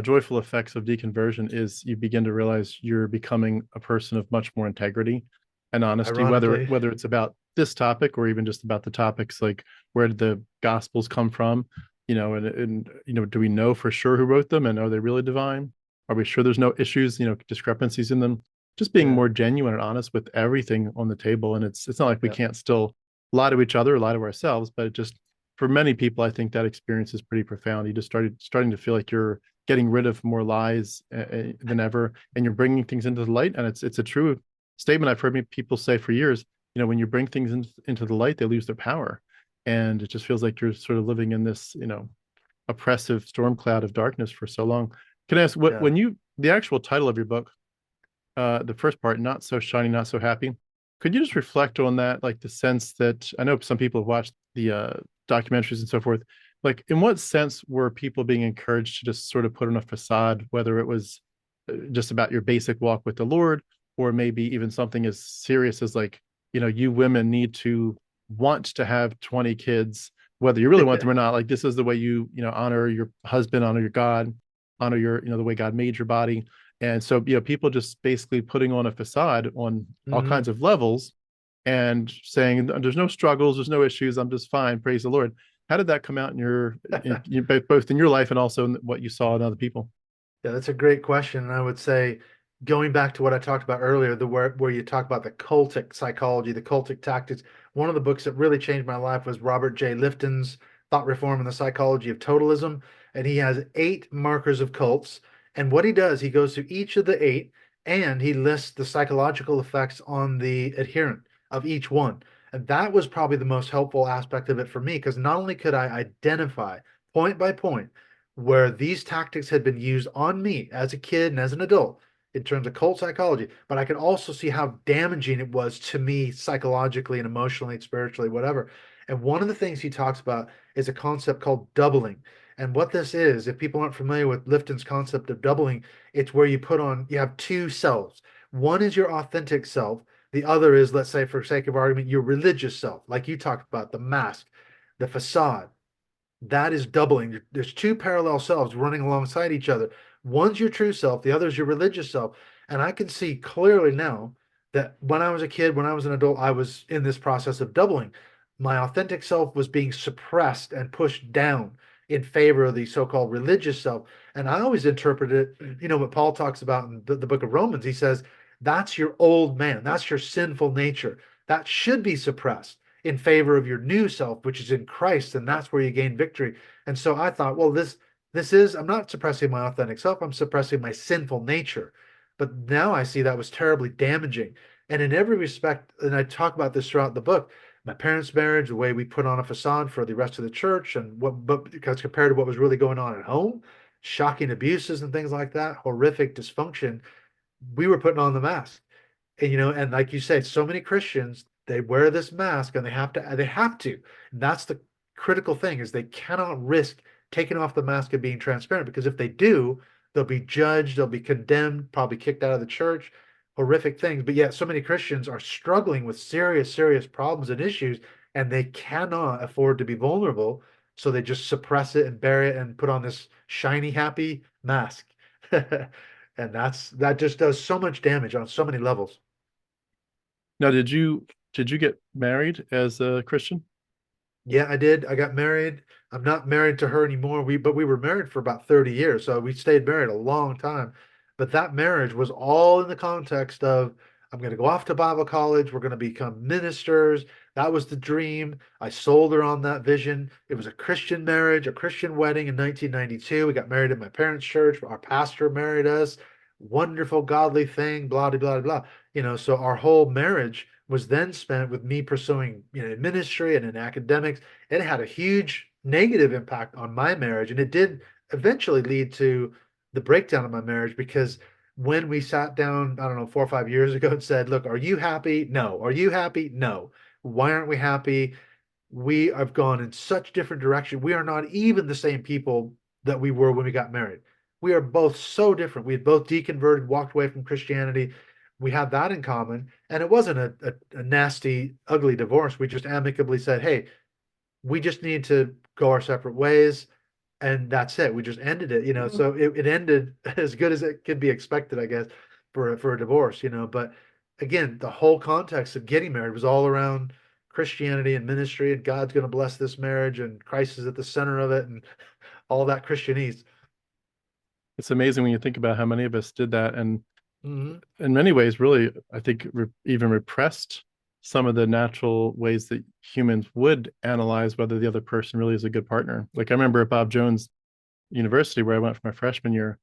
joyful effects of deconversion is you begin to realize you're becoming a person of much more integrity and honesty, whether Ironically, whether it's about this topic or even just about the topics like where did the gospels come from, and do we know for sure who wrote them and are they really divine? Are we sure there's no issues, discrepancies in them? Just being yeah, more genuine and honest with everything on the table, and it's not like we yeah, can't still lie to each other, or lie to ourselves, but it just for many people, I think that experience is pretty profound. You just starting to feel like you're getting rid of more lies than ever, and you're bringing things into the light. And it's a true statement I've heard people say for years. When you bring things into the light, they lose their power, and it just feels like you're sort of living in this, oppressive storm cloud of darkness for so long. Can I ask what yeah. when you the actual title of your book, the first part, not so shiny, not so happy? Could you just reflect on that, like the sense that I know some people have watched the documentaries and so forth. Like, in what sense were people being encouraged to just sort of put on a facade, whether it was just about your basic walk with the Lord, or maybe even something as serious as like, you women need to want to have 20 kids, whether you really want them or not. Like, this is the way honor your husband, honor your God, honor the way God made your body. And so, people just basically putting on a facade on all kinds Mhm. of levels and saying there's no struggles, there's no issues, I'm just fine, praise the Lord. How did that come out both in your life and also in what you saw in other people? Yeah, that's a great question. And I would say, going back to what I talked about earlier, the where you talk about the cultic psychology, the cultic tactics. One of the books that really changed my life was Robert J. Lifton's Thought Reform and the Psychology of Totalism. And he has 8 markers of cults. And what he does, he goes through each of the 8 and he lists the psychological effects on the adherent of each one. And that was probably the most helpful aspect of it for me, because not only could I identify point by point where these tactics had been used on me as a kid and as an adult in terms of cult psychology, but I could also see how damaging it was to me psychologically and emotionally and spiritually, whatever. And one of the things he talks about is a concept called doubling. And what this is, if people aren't familiar with Lifton's concept of doubling, it's where you have 2 selves. One is your authentic self. The other is, let's say, for sake of argument, your religious self, like you talked about, the mask, the facade. That is doubling. There's 2 parallel selves running alongside each other. One's your true self, the other's your religious self. And I can see clearly now that when I was a kid, when I was an adult, I was in this process of doubling. My authentic self was being suppressed and pushed down in favor of the so-called religious self. And I always interpret it, what Paul talks about in the book of Romans. He says, that's your old man, that's your sinful nature. That should be suppressed in favor of your new self, which is in Christ, and that's where you gain victory. And so I thought, well, this is, I'm not suppressing my authentic self, I'm suppressing my sinful nature. But now I see that was terribly damaging. And in every respect, and I talk about this throughout the book, my parents' marriage, the way we put on a facade for the rest of the church, and what, but because compared to what was really going on at home, shocking abuses and things like that, horrific dysfunction, we were putting on the mask. And and like you say, so many Christians, they wear this mask and they have to. And that's the critical thing, is they cannot risk taking off the mask and being transparent, because if they do, they'll be judged, they'll be condemned, probably kicked out of the church, horrific things. But yet so many Christians are struggling with serious, serious problems and issues, and they cannot afford to be vulnerable. So they just suppress it and bury it and put on this shiny, happy mask. And that just does so much damage on so many levels. Now, did you get married as a Christian? Yeah, I did. I got married. I'm not married to her anymore. But we were married for about 30 years, so we stayed married a long time. But that marriage was all in the context of, I'm going to go off to Bible college. We're going to become ministers. That was the dream. I sold her on that vision. It was a Christian marriage, a Christian wedding in 1992. We got married at my parents' church. Our pastor married us. Wonderful, godly thing, blah, blah, blah, blah. So our whole marriage was then spent with me pursuing, ministry and in academics. It had a huge negative impact on my marriage, and it did eventually lead to the breakdown of my marriage, because when we sat down, I don't know, 4 or 5 years ago and said, "Look, are you happy? No. Are you happy? No. Why aren't we happy?" We have gone in such different direction. We are not even the same people that we were when we got married. We are both so different. We had both deconverted, walked away from Christianity. We had that in common. And it wasn't a nasty, ugly divorce. We just amicably said, hey, we just need to go our separate ways. And that's it. We just ended it. So it ended as good as it could be expected, I guess, for a divorce. But again, the whole context of getting married was all around Christianity and ministry, and God's going to bless this marriage, and Christ is at the center of it, and all that Christianese. It's amazing when you think about how many of us did that, and Hmm. in many ways, really, I think even repressed some of the natural ways that humans would analyze whether the other person really is a good partner. Like I remember at Bob Jones University, where I went for my freshman year,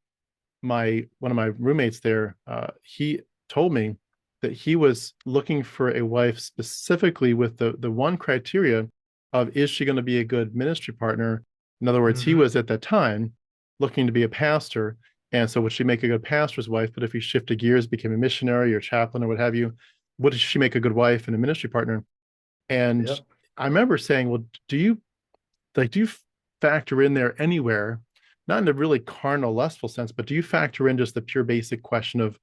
my one of my roommates there, he told me that he was looking for a wife specifically with the one criteria of, is she going to be a good ministry partner? In other words, he Hmm. was at that time looking to be a pastor, and so would she make a good pastor's wife? But if he shifted gears, became a missionary or chaplain or what have you, would she make a good wife and a ministry partner? And Yep. I remember saying, well, do you factor in there anywhere, not in a really carnal, lustful sense, but do you factor in just the pure basic question of,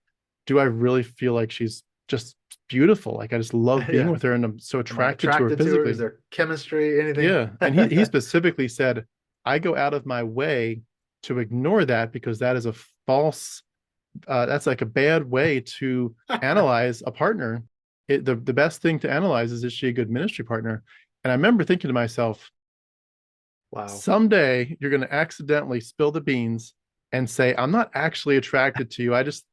do I really feel like she's just beautiful? Like I just love being Yeah. with her and I'm so Am I attracted to her attracted to her? Is physically. there chemistry? Anything? Yeah. And he specifically said, I go out of my way to ignore that because that is a false, that's like a bad way to analyze a partner. The best thing to analyze is she a good ministry partner? And I remember thinking to myself, Wow. someday you're going to accidentally spill the beans and say, I'm not actually attracted to you. I just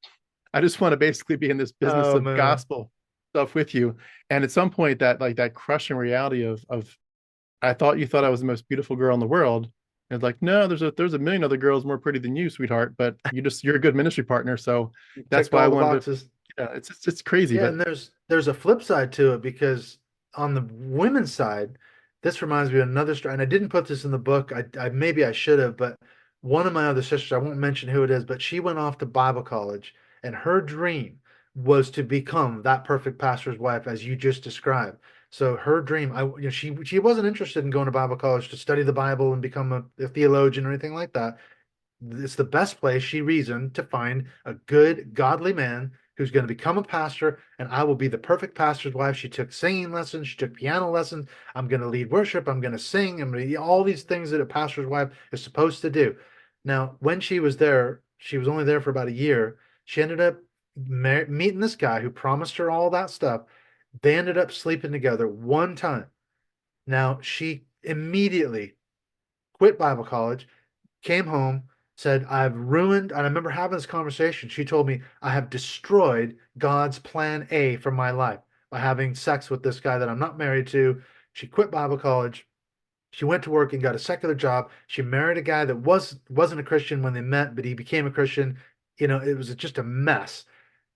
want to basically be in this business Oh of man. gospel stuff with you. And at some point that like that crushing reality of I thought you thought I was the most beautiful girl in the world. And it's like, no, there's a million other girls more pretty than you, sweetheart, but you're a good ministry partner. So You that's ticked why I all the wanted to, boxes. yeah, it's crazy, Yeah, but and there's a flip side to it, because on the women's side, this reminds me of another story, and I didn't put this in the book. I maybe I should have, but one of my other sisters, I won't mention who it is, but she went off to Bible college, and her dream was to become that perfect pastor's wife, as you just described. So her dream, she wasn't interested in going to Bible college to study the Bible and become a theologian or anything like that. It's the best place, she reasoned, to find a good, godly man who's going to become a pastor, and I will be the perfect pastor's wife. She took singing lessons, she took piano lessons. I'm going to lead worship, I'm going to sing, I'm going to all these things that a pastor's wife is supposed to do. Now, when she was there, she was only there for about a year. She ended up meeting this guy who promised her all that stuff. They ended up sleeping together one time. Now, she immediately quit Bible college, came home, said, I've ruined, and I remember having this conversation. She told me, I have destroyed God's plan A for my life by having sex with this guy that I'm not married to. She quit Bible college. She went to work and got a secular job. She married a guy that wasn't a Christian when they met, but he became a Christian. It was just a mess.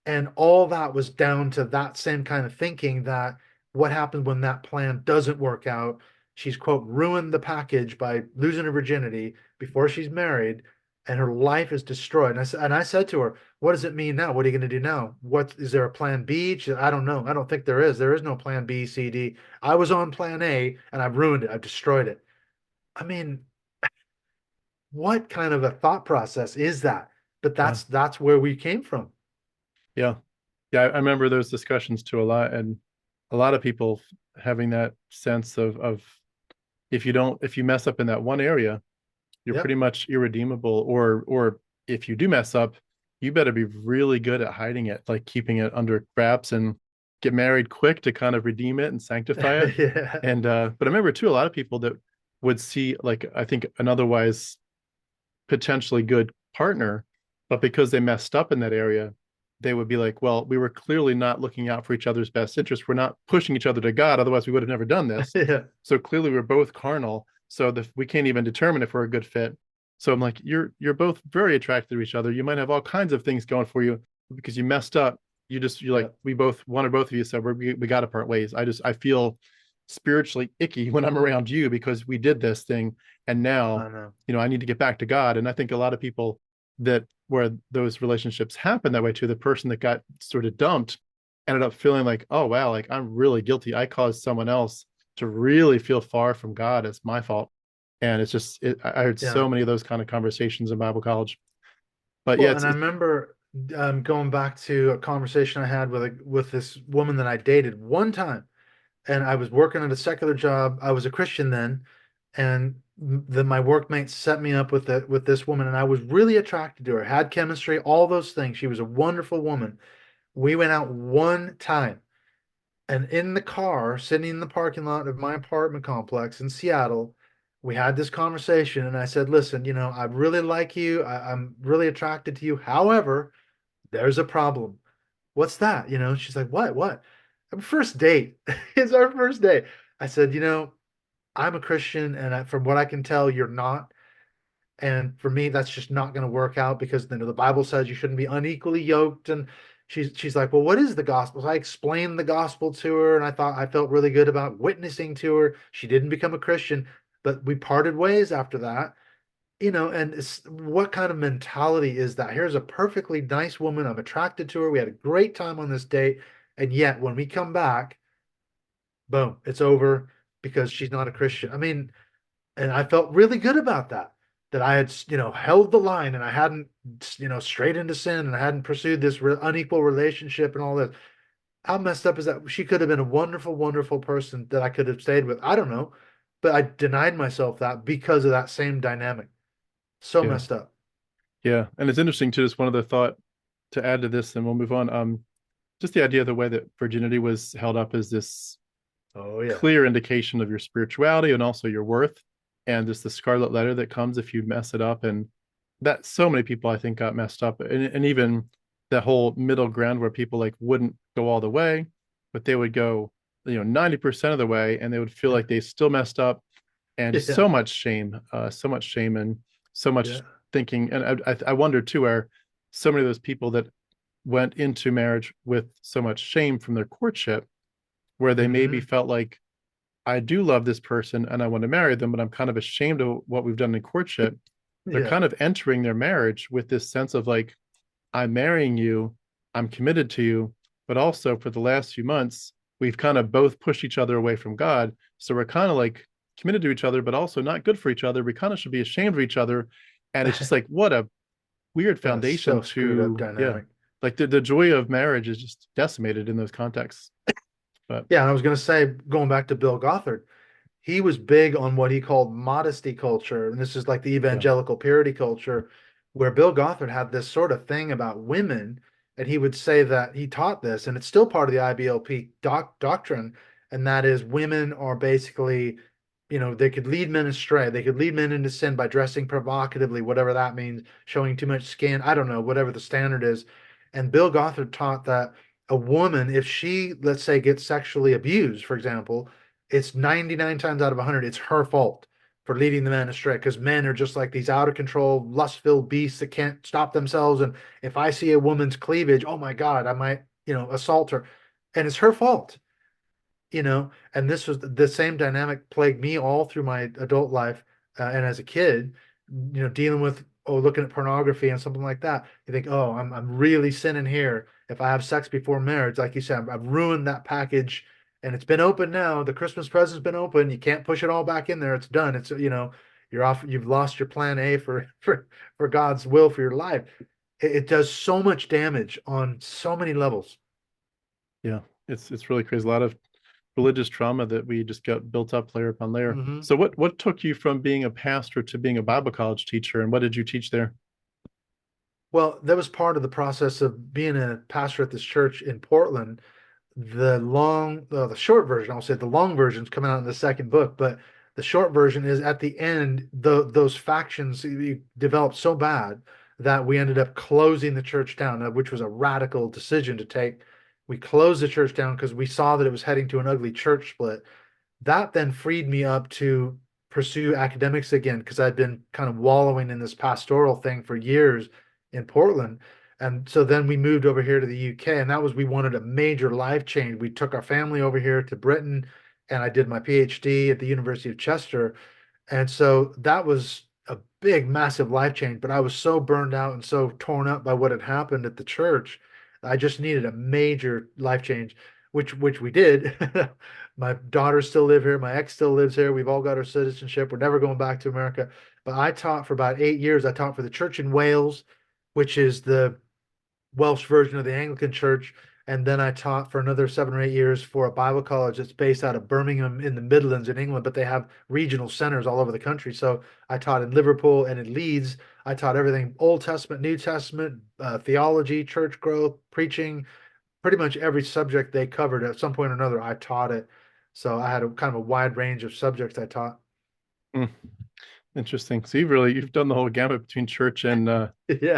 And all that was down to that same kind of thinking, that what happens when that plan doesn't work out? She's, quote, ruined the package by losing her virginity before she's married, and her life is destroyed. And I said to her, what does it mean now? What are you going to do now? What is there a plan B? She said, I don't know. I don't think there is. There is no plan B, C, D. I was on plan A and I've ruined it. I've destroyed it. I mean, what kind of a thought process is that? But Yeah. that's where we came from. Yeah. Yeah. I remember those discussions too a lot, and a lot of people having that sense of if you mess up in that one area, you're pretty Yep. much irredeemable, or if you do mess up, you better be really good at hiding it, like keeping it under wraps and get married quick to kind of redeem it and sanctify it. Yeah. And but I remember too a lot of people that would see, like, I think an otherwise potentially good partner, but because they messed up in that area, they would be like, well, we were clearly not looking out for each other's best interest. We're not pushing each other to God. Otherwise, we would have never done this. Yeah. So clearly we're both carnal. So we can't even determine if we're a good fit. So I'm like, you're both very attracted to each other. You might have all kinds of things going for you because you messed up. You're like, Yep. we both, one or both of you said we got to part ways. I feel spiritually icky when I'm around you because we did this thing, and now I know. I need to get back to God. And I think a lot of people that where those relationships happen that way too, the person that got sort of dumped ended up feeling like, oh wow, like I'm really guilty. I caused someone else to really feel far from God. It's my fault. And it's just I heard Yeah. so many of those kind of conversations in Bible college. But yeah, Well, it's and I it's remember going back to a conversation I had with this woman that I dated one time, and I was working at a secular job. I was a Christian then, and my workmates set me up with this woman, and I was really attracted to her. Had chemistry, all those things. She was a wonderful woman. We went out one time, and in the car, sitting in the parking lot of my apartment complex in Seattle, we had this conversation, and I said, "Listen, I really like you. I'm really attracted to you. However, there's a problem." "What's that?" She's like, "What? What?" First date. It's our first date. I said, "I'm a Christian, and from what I can tell, you're not. And for me, that's just not going to work out because the Bible says you shouldn't be unequally yoked." And she's like, "Well, what is the gospel?" So I explained the gospel to her, and I felt really good about witnessing to her. She didn't become a Christian, but we parted ways after that. And what kind of mentality is that? Here's a perfectly nice woman. I'm attracted to her. We had a great time on this date. And yet, when we come back, boom, it's over because she's not a Christian. I mean, and I felt really good about that. That I had, held the line, and I hadn't, strayed into sin, and I hadn't pursued this unequal relationship and all this. How messed up is that? She could have been a wonderful, wonderful person that I could have stayed with. I don't know, but I denied myself that because of that same dynamic. So yeah, messed up. yeah. And it's interesting too, just one other thought to add to this, and we'll move on. Just the idea of the way that virginity was held up as this Oh yeah. clear indication of your spirituality and also your worth, and just the scarlet letter that comes if you mess it up. And that so many people I think got messed up, and even that whole middle ground where people like wouldn't go all the way, but they would go 90% of the way, and they would feel like they still messed up, and just Yeah. so much shame, and so much Yeah. thinking. And I wonder too, where so many of those people that went into marriage with so much shame from their courtship, where they maybe Hmm. felt like, I do love this person and I want to marry them, but I'm kind of ashamed of what we've done in courtship. They're Yeah. kind of entering their marriage with this sense of like, I'm marrying you, I'm committed to you, but also for the last few months, we've kind of both pushed each other away from God. So we're kind of like committed to each other, but also not good for each other. We kind of should be ashamed of each other. And it's just like, what a weird That's foundation so screwed up to, yeah, dynamic. like the joy of marriage is just decimated in those contexts. But Yeah, and I was gonna say, going back to Bill Gothard, he was big on what he called modesty culture. And this is like the yeah, evangelical purity culture, where Bill Gothard had this sort of thing about women. And he would say that he taught this, and it's still part of the IBLP doctrine. And that is, women are basically, they could lead men astray. They could lead men into sin by dressing provocatively, whatever that means, showing too much skin. I don't know, whatever the standard is. And Bill Gothard taught that a woman, if she, let's say, gets sexually abused, for example, it's 99 times out of 100, it's her fault. for leading the man astray, because men are just like these out of control, lust-filled beasts that can't stop themselves. And if I see a woman's cleavage, oh my God, I might, assault her. And it's her fault, and this was the same dynamic plagued me all through my adult life, and as a kid, dealing with looking at pornography and something like that. You think, oh, I'm really sinning here if I have sex before marriage. Like you said, I've ruined that package, and it's been open now. The Christmas present's been open. You can't push it all back in there. It's done. It's you're off. You've lost your plan A for for God's will for your life. It does so much damage on so many levels. Yeah, it's really crazy. A lot of religious trauma that we just got built up layer upon layer. Hmm. So what took you from being a pastor to being a Bible college teacher, and what did you teach there? Well, that was part of the process of being a pastor at this church in Portland. The short version, I'll say the long version is coming out in the second book, but the short version is at the end, those factions developed so bad that we ended up closing the church down, which was a radical decision to take. We closed the church down because we saw that it was heading to an ugly church split. That then freed me up to pursue academics again because I'd been kind of wallowing in this pastoral thing for years in Portland. And so then we moved over here to the UK, and that was we wanted a major life change. We took our family over here to Britain, and I did my PhD at the University of Chester. And so that was a big, massive life change. But I was so burned out and so torn up by what had happened at the church. I just needed a major life change, which we did. My daughters still live here. My ex still lives here. We've all got our citizenship. We're never going back to America. But I taught for about 8 years. I taught for the church in Wales, which is the Welsh version of the Anglican Church. And then I taught for another 7 or 8 years for a Bible college that's based out of Birmingham in the Midlands in England, but they have regional centers all over the country. So I taught in Liverpool and in Leeds. I taught everything Old Testament, New Testament, theology, church growth, preaching, pretty much every subject they covered at some point or another. I taught it. So I had a kind of a wide range of subjects I taught. Hmm, interesting. So you've done the whole gamut between church Yeah.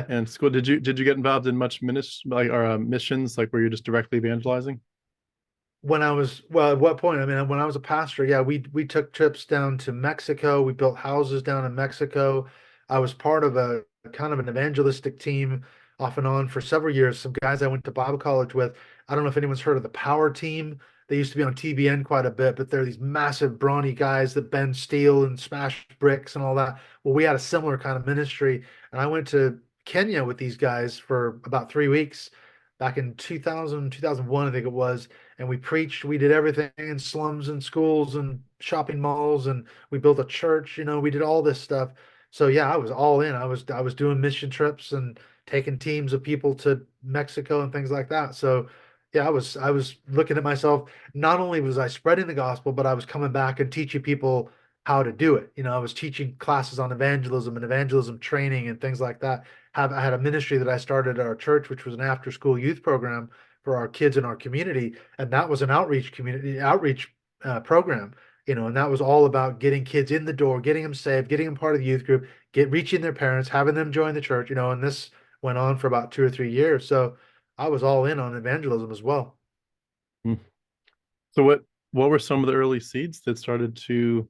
and school. Did you get involved in much missions, like where you're just directly evangelizing? When I was, well, at what point? I mean, when I was a pastor, yeah, we took trips down to Mexico. We built houses down in Mexico. I was part of a kind of an evangelistic team off and on for several years. Some guys I went to Bible college with. I don't know if anyone's heard of the Power Team. They used to be on TBN quite a bit, but they're these massive brawny guys that bend steel and smash bricks and all that. Well, we had a similar kind of ministry, and I went to Kenya with these guys for about 3 weeks back in 2000, 2001, I think it was, and we preached. We did everything in slums and schools and shopping malls, and we built a church. We did all this stuff. So yeah, I was all in. I was doing mission trips and taking teams of people to Mexico and things like that. So yeah, I was looking at myself. Not only was I spreading the gospel, but I was coming back and teaching people how to do it. I was teaching classes on evangelism and evangelism training and things like that. I had a ministry that I started at our church, which was an after school youth program for our kids in our community, and that was an outreach program, and that was all about getting kids in the door, getting them saved, getting them part of the youth group, reaching their parents, having them join the church, and this went on for about 2 or 3 years. So I was all in on evangelism as well. Hmm. So what were some of the early seeds that started to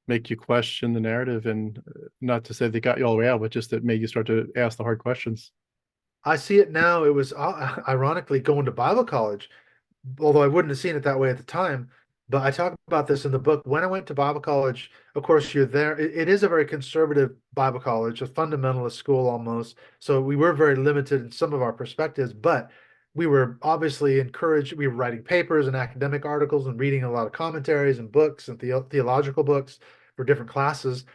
make you question the narrative, and not to say they got you all the way out, but just that made you start to ask the hard questions? I see it now. It was ironically going to Bible college, although I wouldn't have seen it that way at the time. But I talk about this in the book. When I went to Bible college, of course, you're there. It is a very conservative Bible college, a fundamentalist school almost. So we were very limited in some of our perspectives, but we were obviously encouraged. We were writing papers and academic articles and reading a lot of commentaries and books and theological books for different classes.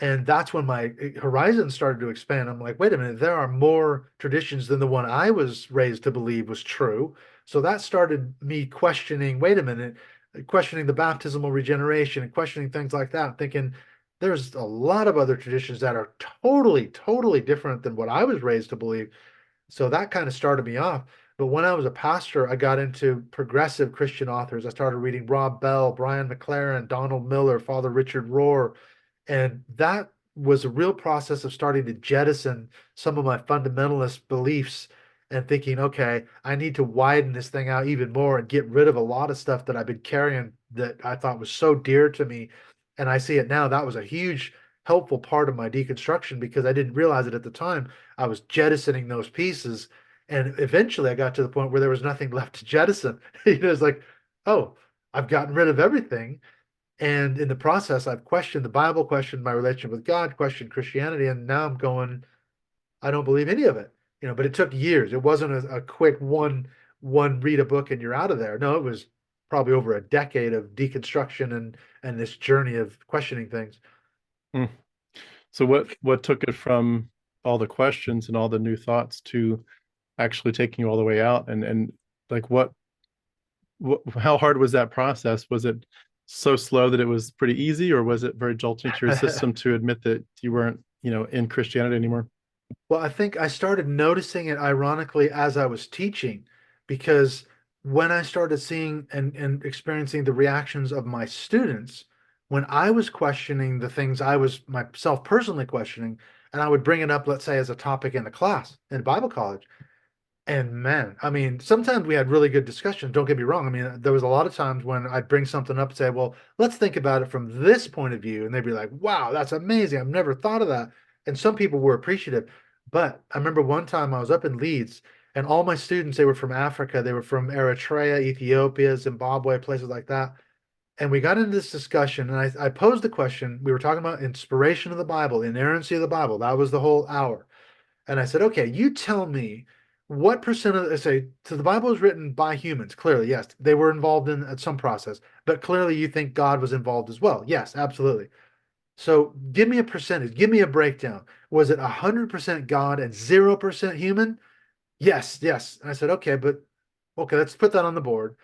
And that's when my horizon started to expand. I'm like, wait a minute, there are more traditions than the one I was raised to believe was true. So that started me questioning, wait a minute, questioning the baptismal regeneration and questioning things like that, thinking there's a lot of other traditions that are totally, totally different than what I was raised to believe. So that kind of started me off. But when I was a pastor, I got into progressive Christian authors. I started reading Rob Bell, Brian McLaren, Donald Miller, Father Richard Rohr, and that was a real process of starting to jettison some of my fundamentalist beliefs and thinking, okay, I need to widen this thing out even more and get rid of a lot of stuff that I've been carrying that I thought was so dear to me. And I see it now. That was a huge helpful part of my deconstruction because I didn't realize it at the time. I was jettisoning those pieces. And eventually I got to the point where there was nothing left to jettison. It's like, oh, I've gotten rid of everything. And in the process, I've questioned the Bible, questioned my relationship with God, questioned Christianity, and now I'm going, I don't believe any of it. But it took years. It wasn't a quick one read a book and you're out of there. No, it was probably over a decade of deconstruction and this journey of questioning things. Hmm. So what took it from all the questions and all the new thoughts to actually taking you all the way out? And like how hard was that process? Was it so slow that it was pretty easy, or was it very jolting to your system to admit that you weren't, in Christianity anymore? Well, I think I started noticing it ironically as I was teaching, because when I started seeing and experiencing the reactions of my students, when I was questioning the things I was myself personally questioning, and I would bring it up, let's say, as a topic in the class in Bible college, and man, I mean, sometimes we had really good discussions. Don't get me wrong. I mean, there was a lot of times when I'd bring something up and say, well, let's think about it from this point of view. And they'd be like, wow, that's amazing. I've never thought of that. And some people were appreciative. But I remember one time I was up in Leeds and all my students, they were from Africa. They were from Eritrea, Ethiopia, Zimbabwe, places like that. And we got into this discussion and I posed the question. We were talking about inspiration of the Bible, inerrancy of the Bible. That was the whole hour. And I said, okay, you tell me what percent of, say, so the Bible was written by humans, clearly, yes, they were involved in some process, but clearly you think God was involved as well. Yes, absolutely. So give me a percentage, give me a breakdown. Was it 100% God and 0% human? Yes, yes. And I said, okay, but okay, let's put that on the board.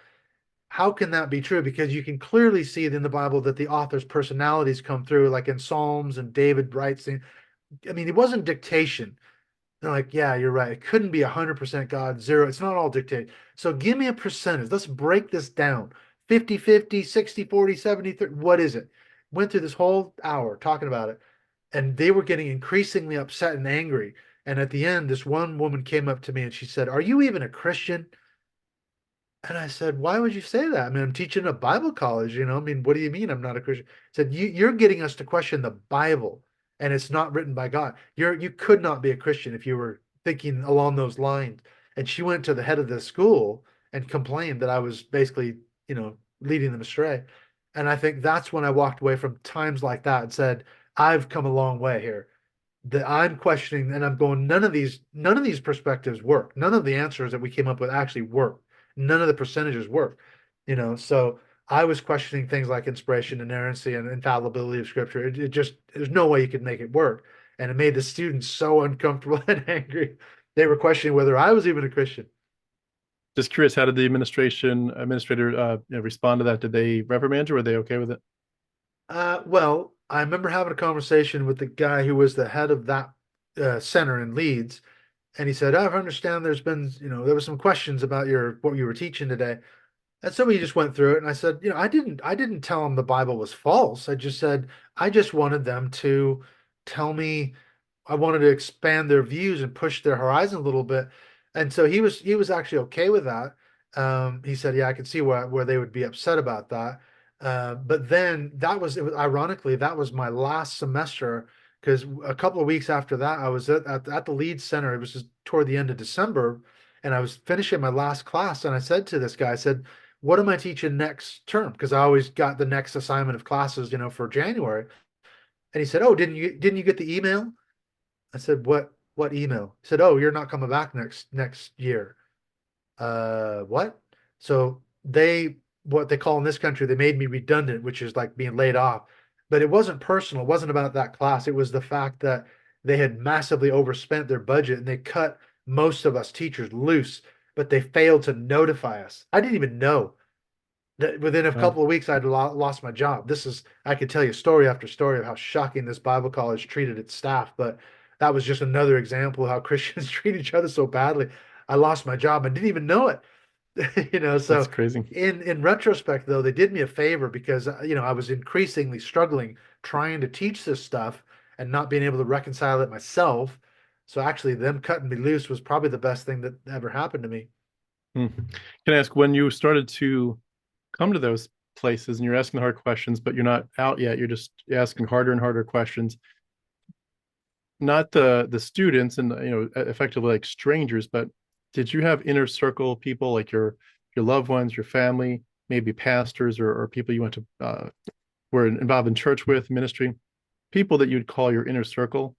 How can that be true? Because you can clearly see in the Bible that the author's personalities come through, like in Psalms and David writes. I mean, it wasn't dictation. They're like, yeah, you're right. It couldn't be 100% God, zero. It's not all dictated. So give me a percentage. Let's break this down. 50-50, 60-40, 70-30. What is it? Went through this whole hour talking about it. And they were getting increasingly upset and angry. And at the end, this one woman came up to me and she said, are you even a Christian? And I said, why would you say that? I mean, I'm teaching a Bible college, I mean, what do you mean I'm not a Christian? I said, you're getting us to question the Bible and it's not written by God. You could not be a Christian if you were thinking along those lines. And she went to the head of the school and complained that I was basically, leading them astray. And I think that's when I walked away from times like that and said, I've come a long way here. That I'm questioning and I'm going, none of these perspectives work. None of the answers that we came up with actually work. None of the percentages work. So I was questioning things like inspiration, inerrancy, and infallibility of scripture. It just there's no way you could make it work. And it made the students so uncomfortable and angry. They were questioning whether I was even a Christian. Just curious, how did the administrator respond to that? Did they reprimand you? Were they okay with it? Well, I remember having a conversation with the guy who was the head of that center in Leeds, and he said, "I understand there's been, there was some questions about what you were teaching today." And so we just went through it, and I said, I didn't tell them the Bible was false. I just said I just wanted them to tell me. I wanted to expand their views and push their horizon a little bit. And so he was actually okay with that. He said, "Yeah, I can see where they would be upset about that." But then it was ironically that was my last semester because a couple of weeks after that I was at the Leeds Center. It was just toward the end of December, and I was finishing my last class, and I said to this guy, I said, what am I teaching next term? Because I always got the next assignment of classes, for January. And he said, "Oh, didn't you get the email?" I said, "What email?" He said, "Oh, you're not coming back next year." What? So what they call in this country, they made me redundant, which is like being laid off. But it wasn't personal. It wasn't about that class. It was the fact that they had massively overspent their budget and they cut most of us teachers loose, but they failed to notify us. I didn't even know that within a Wow, couple of weeks I'd lost my job. I could tell you story after story of how shocking this Bible college treated its staff, but that was just another example of how Christians treat each other so badly. I lost my job and didn't even know it. that's So crazy. in retrospect though, they did me a favor because I was increasingly struggling trying to teach this stuff and not being able to reconcile it myself. So actually them cutting me loose was probably the best thing that ever happened to me. Hmm. Can I ask, when you started to come to those places and you're asking hard questions, but you're not out yet. You're just asking harder and harder questions. Not the students and effectively like strangers, but did you have inner circle people like your loved ones, your family, maybe pastors or people you went to were involved in church with ministry, people that you'd call your inner circle?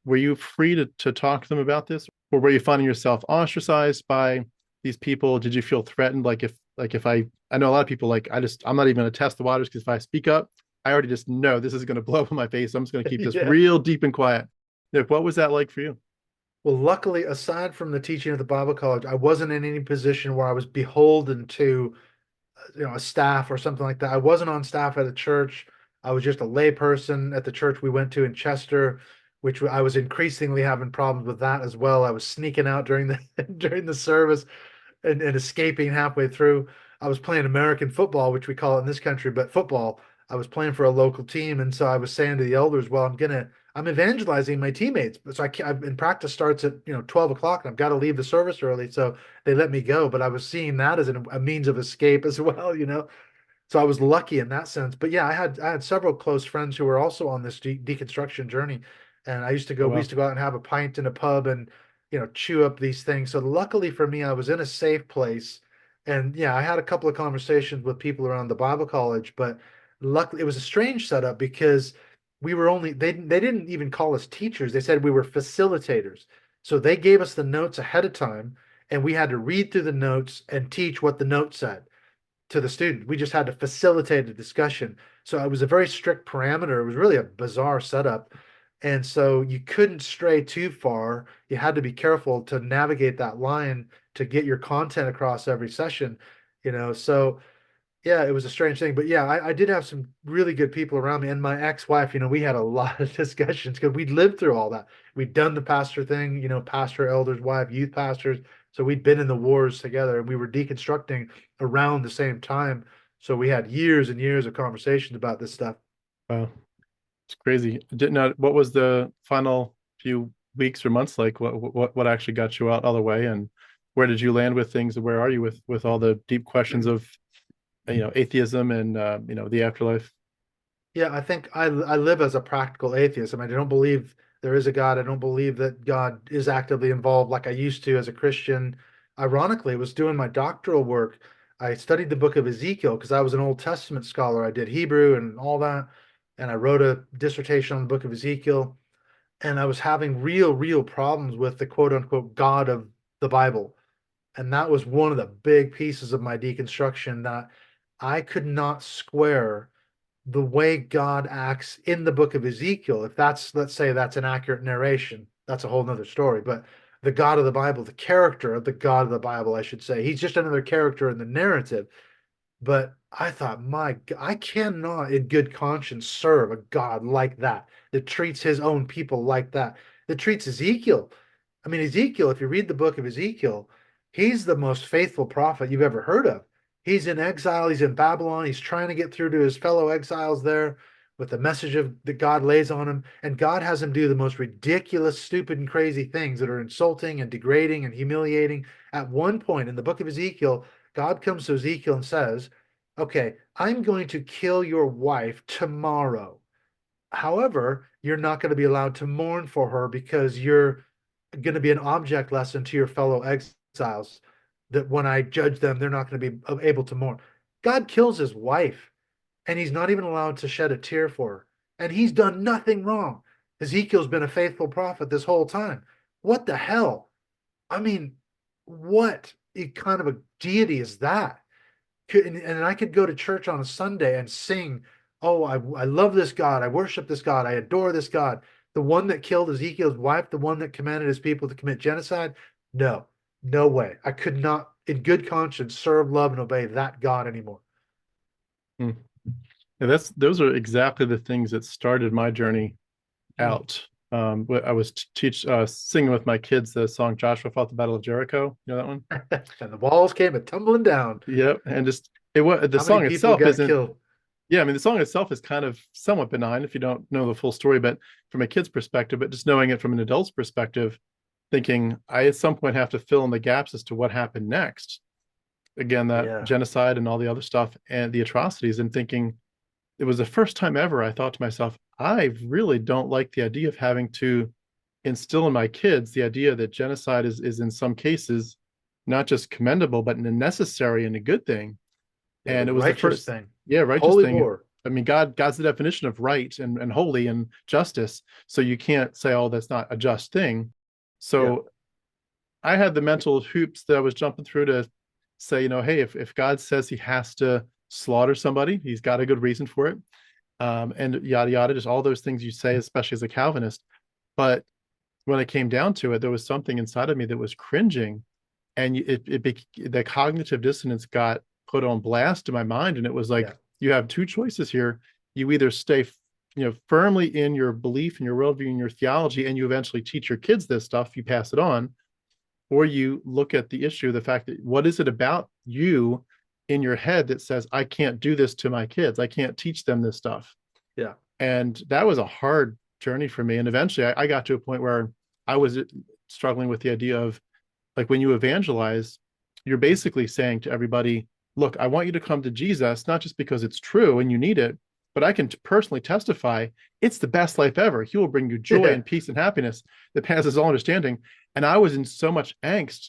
Were you free to talk to them about this, or were you finding yourself ostracized by these people? Did you feel threatened? Like if I know a lot of people like I'm not even going to test the waters because if I speak up, I already just know this is going to blow up in my face. I'm just going to keep this Yeah. real deep and quiet. Like, what was that like for you? Well, luckily, aside from the teaching of the Bible college, I wasn't in any position where I was beholden to, a staff or something like that. I wasn't on staff at a church. I was just a lay person at the church we went to in Chester, which I was increasingly having problems with that as well. I was sneaking out during the during the service and escaping halfway through. I was playing American football, which we call it in this country, but football. I was playing for a local team, and so I was saying to the elders, "Well, I'm evangelizing my teammates, so and practice starts at 12 o'clock, and I've got to leave the service early." So they let me go, but I was seeing that as a means of escape as well. So I was lucky in that sense. But yeah, I had several close friends who were also on this deconstruction journey, and Oh we well. used to go out and have a pint in a pub and chew up these things. So luckily for me, I was in a safe place, and yeah, I had a couple of conversations with people around the Bible college, but luckily it was a strange setup because we were only they didn't even call us teachers. They said we were facilitators. So they gave us the notes ahead of time, and we had to read through the notes and teach what the note said to the student. We just had to facilitate a discussion. So it was a very strict parameter. It was really a bizarre setup. And so you couldn't stray too far. You had to be careful to navigate that line to get your content across every session. So yeah, it was a strange thing. But yeah, I did have some really good people around me. And my ex-wife, we had a lot of discussions because we'd lived through all that. We'd done the pastor thing, pastor, elders, wife, youth pastors. So we'd been in the wars together and we were deconstructing around the same time. So we had years and years of conversations about this stuff. Wow, it's crazy. Didn't know what was the final few weeks or months like. What actually got you out all the way, and where did you land with things? Where are you with all the deep questions of atheism and the afterlife? Yeah, I think I live as a practical atheist. I mean, I don't believe there is a God. I don't believe that God is actively involved like I used to as a Christian. Ironically, I was doing my doctoral work. I studied the book of Ezekiel because I was an Old Testament scholar. I did Hebrew and all that, and I wrote a dissertation on the book of Ezekiel. And I was having real problems with the quote unquote God of the Bible. And that was one of the big pieces of my deconstruction that I could not square the way God acts in the book of Ezekiel. If that's, let's say that's an accurate narration, that's a whole nother story. But the God of the Bible, the character of the God of the Bible, I should say, he's just another character in the narrative. But I thought, I cannot in good conscience serve a God like that treats his own people like that treats Ezekiel. I mean, Ezekiel, if you read the book of Ezekiel, he's the most faithful prophet you've ever heard of. He's in exile, he's in Babylon, he's trying to get through to his fellow exiles there with the message that God lays on him. And God has him do the most ridiculous, stupid, and crazy things that are insulting and degrading and humiliating. At one point in the book of Ezekiel, God comes to Ezekiel and says, "Okay, I'm going to kill your wife tomorrow. However, you're not going to be allowed to mourn for her because you're going to be an object lesson to your fellow exiles. That when I judge them, they're not going to be able to mourn." God kills his wife, and he's not even allowed to shed a tear for her. And he's done nothing wrong. Ezekiel's been a faithful prophet this whole time. What the hell? I mean, what kind of a deity is that? And I could go to church on a Sunday and sing, "Oh, I love this God. I worship this God. I adore this God." The one that killed Ezekiel's wife, the one that commanded his people to commit genocide? No, no way. I could not, in good conscience, serve, love, and obey that God anymore. Hmm. Yeah, those are exactly the things that started my journey Mm. out. I was singing with my kids the song "Joshua Fought the Battle of Jericho." You know that one? And the walls came a tumbling down. Yep. And just it was the How many song people itself got isn't. killed? Yeah, I mean the song itself is kind of somewhat benign if you don't know the full story, but from a kid's perspective, but just knowing it from an adult's perspective, thinking I at some point have to fill in the gaps as to what happened next. again, that Yeah. genocide and all the other stuff and the atrocities, and thinking it was the first time ever I thought to myself, I really don't like the idea of having to instill in my kids the idea that genocide is in some cases not just commendable, but necessary and a good thing. Yeah. The And it was the righteous first, thing. yeah, righteous Holy thing. war. I mean, God's the definition of right and holy and justice. So you can't say, oh, that's not a just thing. Yeah. So I had the mental hoops that I was jumping through to say, hey, if God says he has to slaughter somebody, he's got a good reason for it. And yada yada, just all those things you say, especially as a Calvinist. But when it came down to it, there was something inside of me that was cringing, and the cognitive dissonance got put on blast in my mind, and it was Yeah. like you have two choices here. You either stay, firmly in your belief and your worldview and your theology, and you eventually teach your kids this stuff, you pass it on, or you look at the issue, the fact that what is it about you in your head that says I can't do this to my kids, I can't teach them this stuff. Yeah. And that was a hard journey for me. And eventually I got to a point where I was struggling with the idea of, like, when you evangelize, you're basically saying to everybody, look, I want you to come to Jesus, not just because it's true and you need it, but I can personally testify it's the best life ever. He will bring you joy Yeah. and peace and happiness that passes all understanding. And I was in so much angst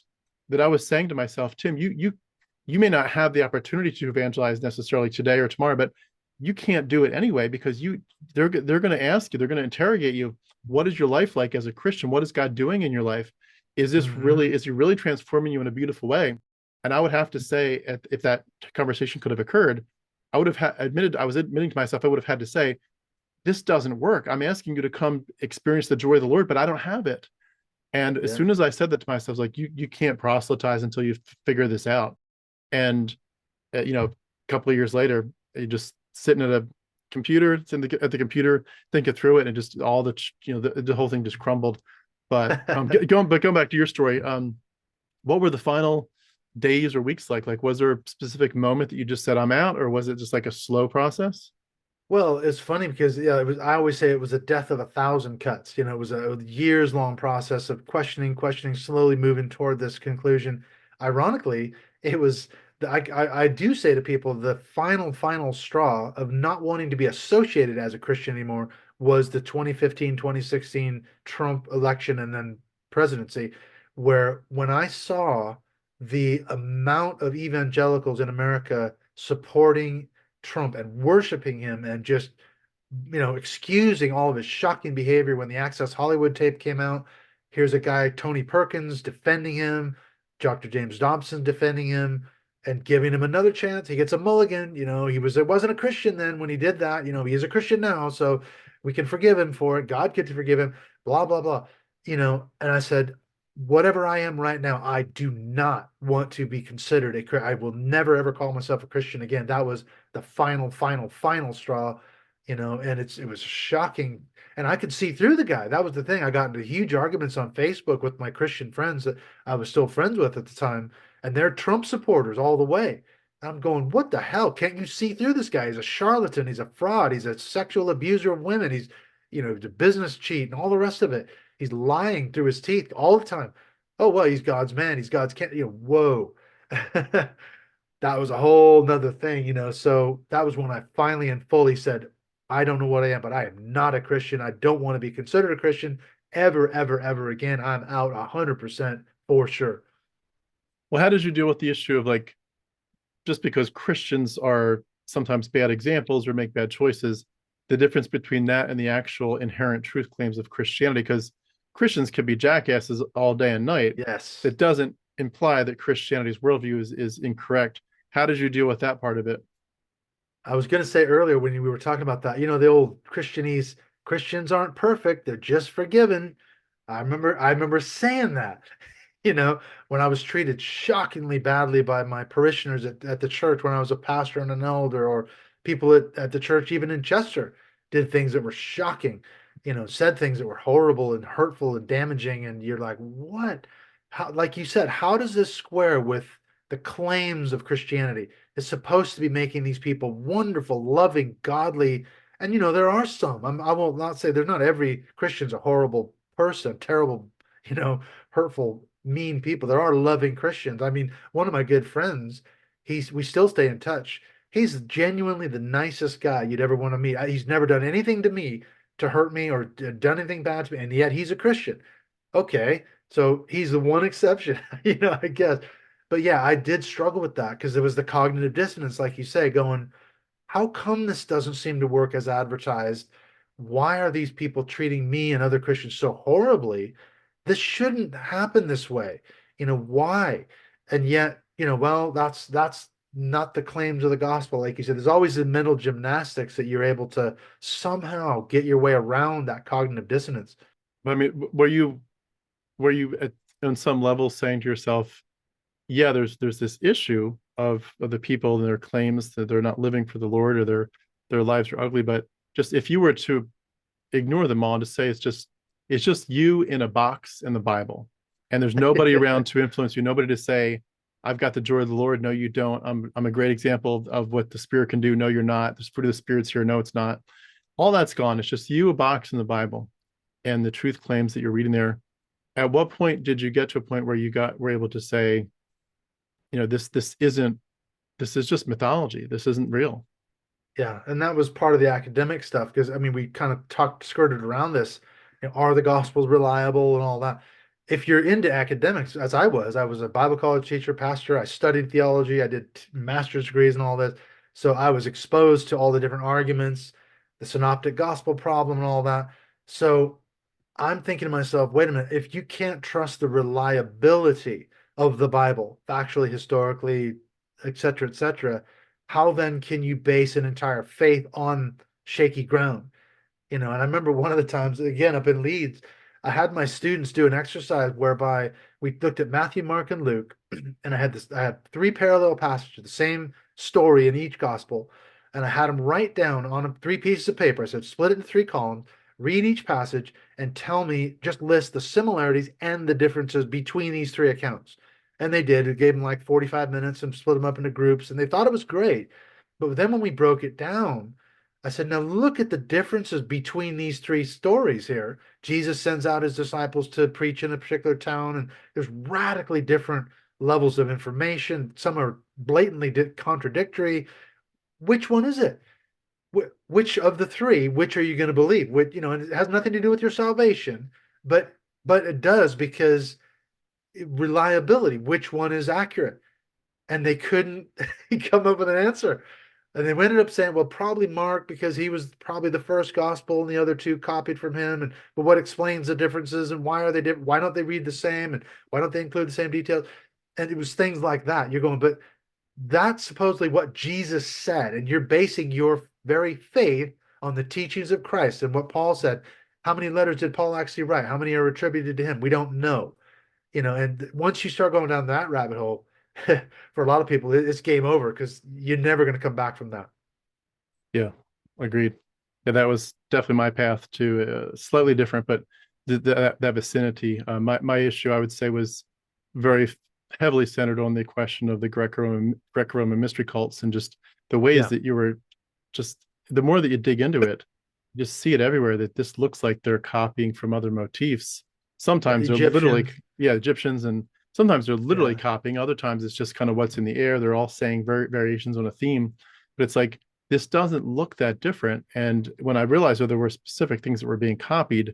that I was saying to myself, Tim, you may not have the opportunity to evangelize necessarily today or tomorrow, but you can't do it anyway, because they're going to ask you, they're going to interrogate you. What is your life like as a Christian? What is God doing in your life? Hmm. Is he really transforming you in a beautiful way? And I would have to say, if that conversation could have occurred, I was admitting to myself, I would have had to say, this doesn't work. I'm asking you to come experience the joy of the Lord, but I don't have it. And as Yeah. soon as I said that to myself, I was like, you can't proselytize until you figure this out. And a couple of years later, you just sitting at a computer, at the computer, thinking through it, and just all the whole thing just crumbled. But going back to your story, what were the final days or weeks like? Like, was there a specific moment that you just said I'm out, or was it just like a slow process? Well, it's funny because yeah, it was. I always say it was a death of a thousand cuts. It was a years long process of questioning, questioning, slowly moving toward this conclusion. Ironically, it was. I do say to people the final straw of not wanting to be associated as a Christian anymore was the 2015, 2016 Trump election and then presidency, where when I saw the amount of evangelicals in America supporting Trump and worshiping him and just excusing all of his shocking behavior when the Access Hollywood tape came out. Here's a guy, Tony Perkins, defending him, Dr. James Dobson defending him and giving him another chance. He gets a mulligan. It wasn't a Christian then when he did that. He is a Christian now, so we can forgive him for it. God could forgive him, blah, blah, blah. And I said, whatever I am right now, I do not want to be considered I will never ever call myself a Christian again. That was the final straw, and it was shocking. And I could see through the guy. That was the thing. I got into huge arguments on Facebook with my Christian friends that I was still friends with at the time, and they're Trump supporters all the way. I'm going, what the hell? Can't you see through this guy? He's a charlatan. He's a fraud. He's a sexual abuser of women. He's a business cheat and all the rest of it. He's lying through his teeth all the time. Oh, well, he's God's man. He's God's king. Whoa. That was a whole nother thing. So that was when I finally and fully said, I don't know what I am, but I am not a Christian. I don't want to be considered a Christian ever, ever, ever again. I'm out 100% for sure. Well, how did you deal with the issue of, like, just because Christians are sometimes bad examples or make bad choices, the difference between that and the actual inherent truth claims of Christianity? Because Christians can be jackasses all day and night. Yes. That doesn't imply that Christianity's worldview is incorrect. How did you deal with that part of it? I was going to say earlier when we were talking about that, the old Christianese, Christians aren't perfect, they're just forgiven. I remember saying that, you know, when I was treated shockingly badly by my parishioners at the church when I was a pastor and an elder, or people at the church, even in Chester, did things that were shocking, said things that were horrible and hurtful and damaging. And you're like, what? How, like you said, how does this square with the claims of Christianity? It's supposed to be making these people wonderful, loving, godly. And there are some. I will not say there's not every Christian's a horrible person, terrible, hurtful mean people. There are loving Christians. I mean, one of my good friends, we still stay in touch. He's genuinely the nicest guy you'd ever want to meet. He's never done anything to me to hurt me or done anything bad to me, and yet he's a Christian. Okay, so he's the one exception, I guess. But yeah, I did struggle with that because there was the cognitive dissonance, like you say, going, how come this doesn't seem to work as advertised? Why are these people treating me and other Christians so horribly? This shouldn't happen this way. Why? And yet, well, that's not the claims of the gospel. Like you said, there's always the mental gymnastics that you're able to somehow get your way around that cognitive dissonance. I mean, were you at, on some level saying to yourself, yeah, there's this issue of the people and their claims that they're not living for the Lord, or their lives are ugly, but just if you were to ignore them all and to say it's just you in a box in the Bible, and there's nobody around to influence you, nobody to say, I've got the joy of the Lord. No, you don't. I'm a great example of what the Spirit can do. No, you're not. There's fruit of the Spirit's here. No, it's not. All that's gone. It's just you, a box in the Bible, and the truth claims that you're reading there. At what point did you get to a point where were able to say, this is just mythology. This isn't real. Yeah, and that was part of the academic stuff because I mean we kind of skirted around this. Are the gospels reliable and all that? If you're into academics, as I was a Bible college teacher, pastor. I studied theology. I did master's degrees and all this. So I was exposed to all the different arguments, the synoptic gospel problem and all that. So I'm thinking to myself, wait a minute, if you can't trust the reliability of the Bible, factually, historically, et cetera, how then can you base an entire faith on shaky ground? And I remember one of the times, again, up in Leeds, I had my students do an exercise whereby we looked at Matthew, Mark, and Luke, and I had three parallel passages, the same story in each gospel, and I had them write down on three pieces of paper. I said, split it into three columns, read each passage, and tell me, just list the similarities and the differences between these three accounts. And they did. It gave them like 45 minutes and split them up into groups, and they thought it was great. But then when we broke it down, I said, now look at the differences between these three stories here. Jesus sends out his disciples to preach in a particular town, and there's radically different levels of information. Some are blatantly contradictory. Which one is it? Which of the three? Which are you going to believe? And it has nothing to do with your salvation, but it does because reliability. Which one is accurate? And they couldn't come up with an answer. And they ended up saying, well, probably Mark, because he was probably the first gospel and the other two copied from him. But what explains the differences and why are they different? Why don't they read the same? And why don't they include the same details? And it was things like that. You're going, but that's supposedly what Jesus said. And you're basing your very faith on the teachings of Christ and what Paul said. How many letters did Paul actually write? How many are attributed to him? We don't know. And once you start going down that rabbit hole, for a lot of people, it's game over because you're never going to come back from that. Yeah, agreed. Yeah, that was definitely my path to slightly different, but that vicinity. My issue, I would say, was very heavily centered on the question of the Greco-Roman mystery cults, and just the ways Yeah. that you were just, the more that you dig into it, you just see it everywhere that this looks like they're copying from other motifs. Yeah. Sometimes they're literally, Egyptians. yeah, Egyptians, and sometimes they're literally Yeah. copying. Other times it's just kind of what's in the air. They're all saying variations on a theme, but it's like this doesn't look that different. And when I realized that there were specific things that were being copied,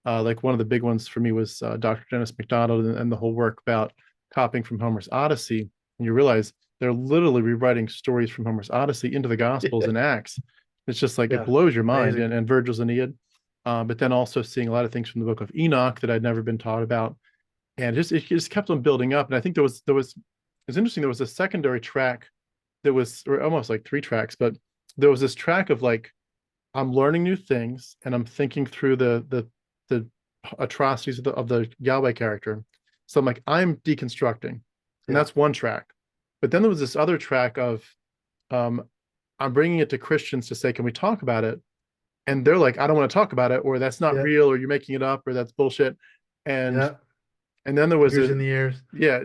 like one of the big ones for me was Dr. Dennis MacDonald and the whole work about copying from Homer's Odyssey. And you realize they're literally rewriting stories from Homer's Odyssey into the Gospels Yeah. and Acts. It's just like it Yeah. blows your mind, Amazing. and Virgil's Aeneid. But then also seeing a lot of things from the book of Enoch that I'd never been taught about, and it just kept on building up. And I think it's interesting. There was a secondary track that was, or almost like three tracks, but there was this track of like, I'm learning new things and I'm thinking through the atrocities of the Yahweh character. So I'm like, I'm deconstructing, and Yeah. that's one track. But then there was this other track of, um, I'm bringing it to Christians to say, can we talk about it? And they're like, I don't want to talk about it, or that's not Yeah. real, or you're making it up, or that's bullshit. And Yeah. and then there was Years a, in the years. yeah,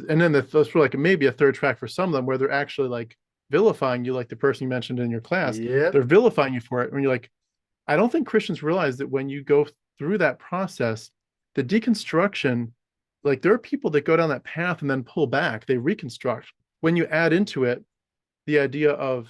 and then those were like maybe a third track for some of them where they're actually like vilifying you, like the person you mentioned in your class. They're Yep. vilifying you for it. When you're like, I don't think Christians realize that when you go through that process, the deconstruction like there are people that go down that path and then pull back, they reconstruct. When you add into it the idea of,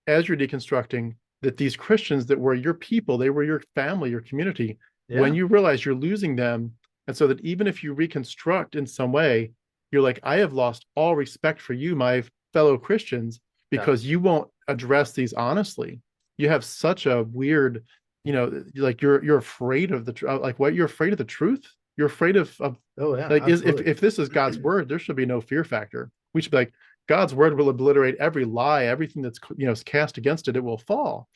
as you're deconstructing, that these Christians that were your people, they were your family, your community, when Yeah. you realize you're losing them, and so that even if you reconstruct in some way, you're like, I have lost all respect for you, my fellow Christians, Yeah. because you won't address these honestly. You have such a weird, like you're afraid of like what, you're afraid of the truth. You're afraid of Oh yeah, like, is absolutely. if this is God's word, there should be no fear factor. We should be like, God's word will obliterate every lie, everything that's cast against it, it will fall.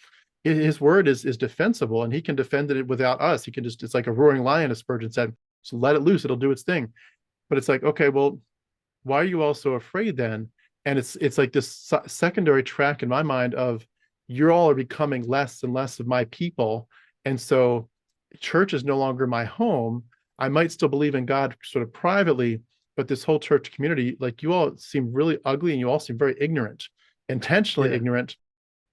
His word is defensible, and he can defend it without us. He can just, it's like a roaring lion, as Spurgeon said. So let it loose, it'll do its thing. But it's like, okay, well, why are you all so afraid then? And it's like this secondary track in my mind of, you're all are becoming less and less of my people. And so church is no longer my home. I might still believe in God sort of privately, but this whole church community, like, you all seem really ugly and you all seem very ignorant, intentionally Yeah. ignorant.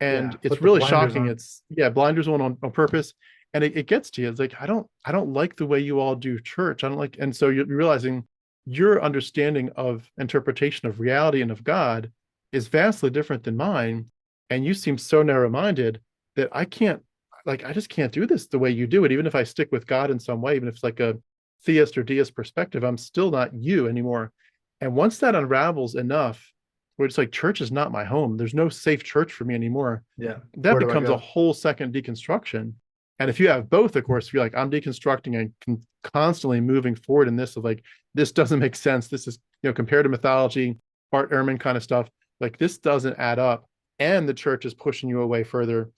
And Yeah. it's Put the really blinders shocking. on. It's, yeah, blinders on purpose. And it gets to you. It's like, I don't like the way you all do church. I don't like, and so you're realizing your understanding of interpretation of reality and of God is vastly different than mine. And you seem so narrow-minded that I can't, like, I just can't do this the way you do it. Even if I stick with God in some way, even if it's like a theist or deist perspective, I'm still not you anymore. And once that unravels enough, where it's like, church is not my home, there's no safe church for me anymore, Yeah. that Where do I becomes a go? whole second deconstruction. And if you have both, of course, if you're like, I'm deconstructing and constantly moving forward in this, of like, this doesn't make sense, this is, comparative mythology, Bart Ehrman kind of stuff, like, this doesn't add up, and the church is pushing you away further.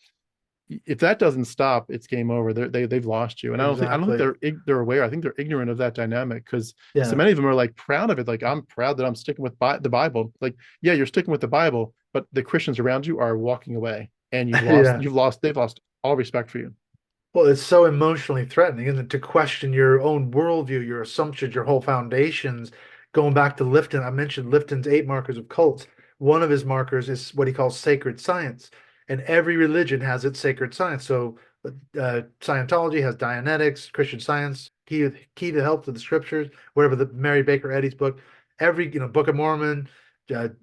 If that doesn't stop, it's game over. They've lost you. And I don't think Exactly. they're aware. I think they're ignorant of that dynamic, because so Yeah. many of them are like proud of it. Like, I'm proud that I'm sticking with the Bible. Like, yeah, you're sticking with the Bible, but the Christians around you are walking away, and Yeah. they've lost all respect for you. Well, it's so emotionally threatening, and to question your own worldview, your assumptions, your whole foundations. Going back to Lifton, I mentioned Lifton's 8 markers of cults. One of his markers is what he calls sacred science, and every religion has its sacred science. So, Scientology has Dianetics, Christian Science, key to help to the scriptures, whatever the Mary Baker Eddy's book. Every Book of Mormon,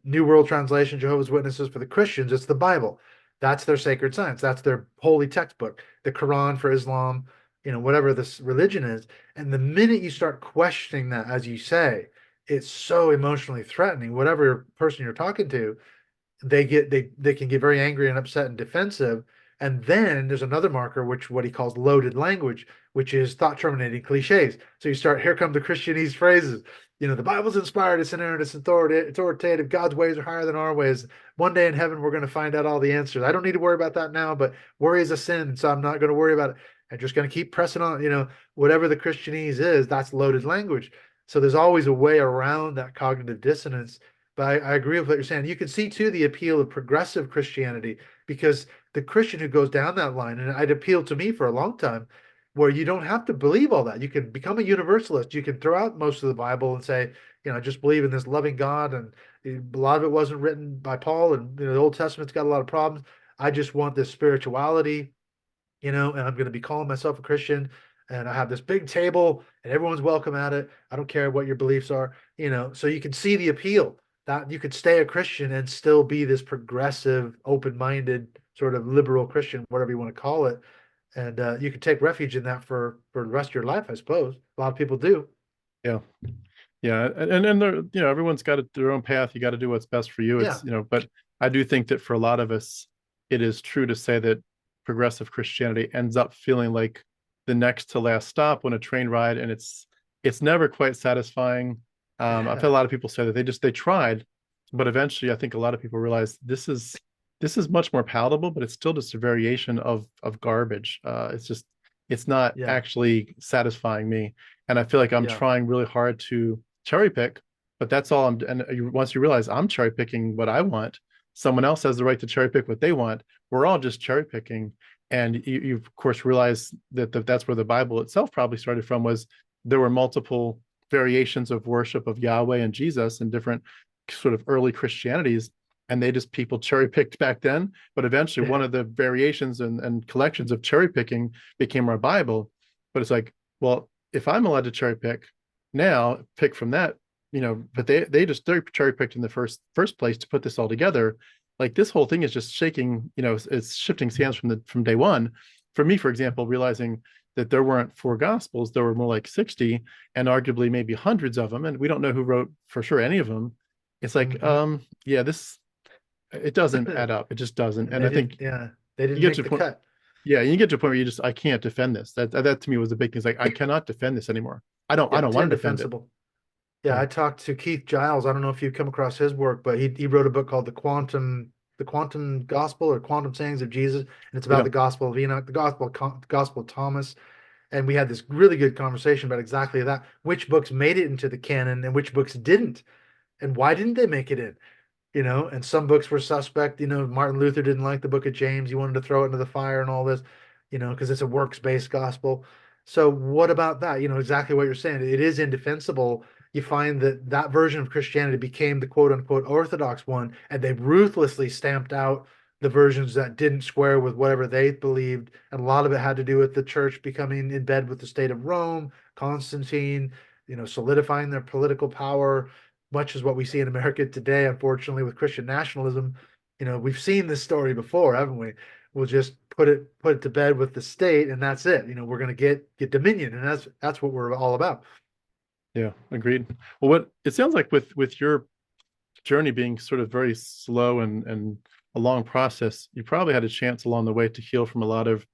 New World Translation, Jehovah's Witnesses. For the Christians, it's the Bible. That's their sacred science. That's their holy textbook. The Quran for Islam, whatever this religion is. And the minute you start questioning that, as you say, it's so emotionally threatening. Whatever person you're talking to, they can get very angry and upset and defensive. And then there's another marker, which what he calls loaded language, which is thought terminating cliches. So you start, here come the Christianese phrases. The Bible's inspired, it's inerrant, it's authoritative. God's ways are higher than our ways. One day in heaven, we're going to find out all the answers. I don't need to worry about that now, but worry is a sin, so I'm not going to worry about it. I'm just going to keep pressing on. Whatever the Christianese is, that's loaded language. So there's always a way around that cognitive dissonance. But I agree with what you're saying. You can see too the appeal of progressive Christianity, because the Christian who goes down that line, and it appealed to me for a long time, where you don't have to believe all that. You can become a universalist. You can throw out most of the Bible and say, just believe in this loving God. And a lot of it wasn't written by Paul, and the Old Testament's got a lot of problems. I just want this spirituality, and I'm going to be calling myself a Christian. And I have this big table, and everyone's welcome at it. I don't care what your beliefs are, so you can see the appeal that you could stay a Christian and still be this progressive, open-minded, sort of liberal Christian, whatever you want to call it. And you could take refuge in that for the rest of your life, I suppose. A lot of people do. Yeah. Yeah, and they're, everyone's got their own path. You got to do what's best for you. Yeah, It's, but I do think that for a lot of us, it is true to say that progressive Christianity ends up feeling like the next to last stop on a train ride, and it's never quite satisfying. I've had a yeah, lot of people say that they tried, but eventually I think a lot of people realize this is much more palatable, but it's still just a variation of garbage. It's not yeah, actually satisfying me, and I feel like I'm yeah, trying really hard to cherry pick, but that's all I'm. And once you realize I'm cherry picking what I want, someone else has the right to cherry pick what they want. We're all just cherry picking, and you of course realize that that's where the Bible itself probably started from. Was there were multiple variations of worship of Yahweh and Jesus in different sort of early Christianities, and they just people cherry picked back then. But eventually, one yeah, of the variations and collections of cherry picking became our Bible. But it's like, well, if I'm allowed to cherry pick, now pick from that, but they're cherry picked in the first place to put this all together. Like this whole thing is just shaking, it's shifting sands from day one. For me, for example, realizing that there weren't four gospels, there were more like 60 and arguably maybe hundreds of them, and we don't know who wrote for sure any of them. It's like, Hmm. yeah, this it doesn't add up. It just doesn't. And And they I didn't, think yeah, they you didn't get to make a the point, cut. yeah, you get to a point where you just I can't defend this. That to me was a big thing. It's like I cannot defend this anymore. I Yeah, don't it's want to defend it. indefensible. Yeah, Yeah. I talked to Keith Giles. I don't know if you've come across his work, but he wrote a book called The Quantum Gospel or Quantum Sayings of Jesus, and it's about Yeah. the Gospel of Enoch, the Gospel of Thomas. And we had this really good conversation about exactly that, which books made it into the canon and which books didn't, and why didn't they make it in? And some books were suspect. Martin Luther didn't like the book of James. He wanted to throw it into the fire and all this, because it's a works-based gospel. So what about that? Exactly what you're saying. It is indefensible. You find that that version of Christianity became the quote unquote orthodox one, and they ruthlessly stamped out the versions that didn't square with whatever they believed. And a lot of it had to do with the church becoming in bed with the state of Rome, Constantine, solidifying their political power, much as what we see in America today, unfortunately, with Christian nationalism. We've seen this story before, haven't we? We'll just put it to bed with the state, and that's it. We're going to get dominion, and that's what we're all about. Yeah, agreed. Well, what it sounds like with your journey being sort of very slow and a long process, you probably had a chance along the way to heal from a lot of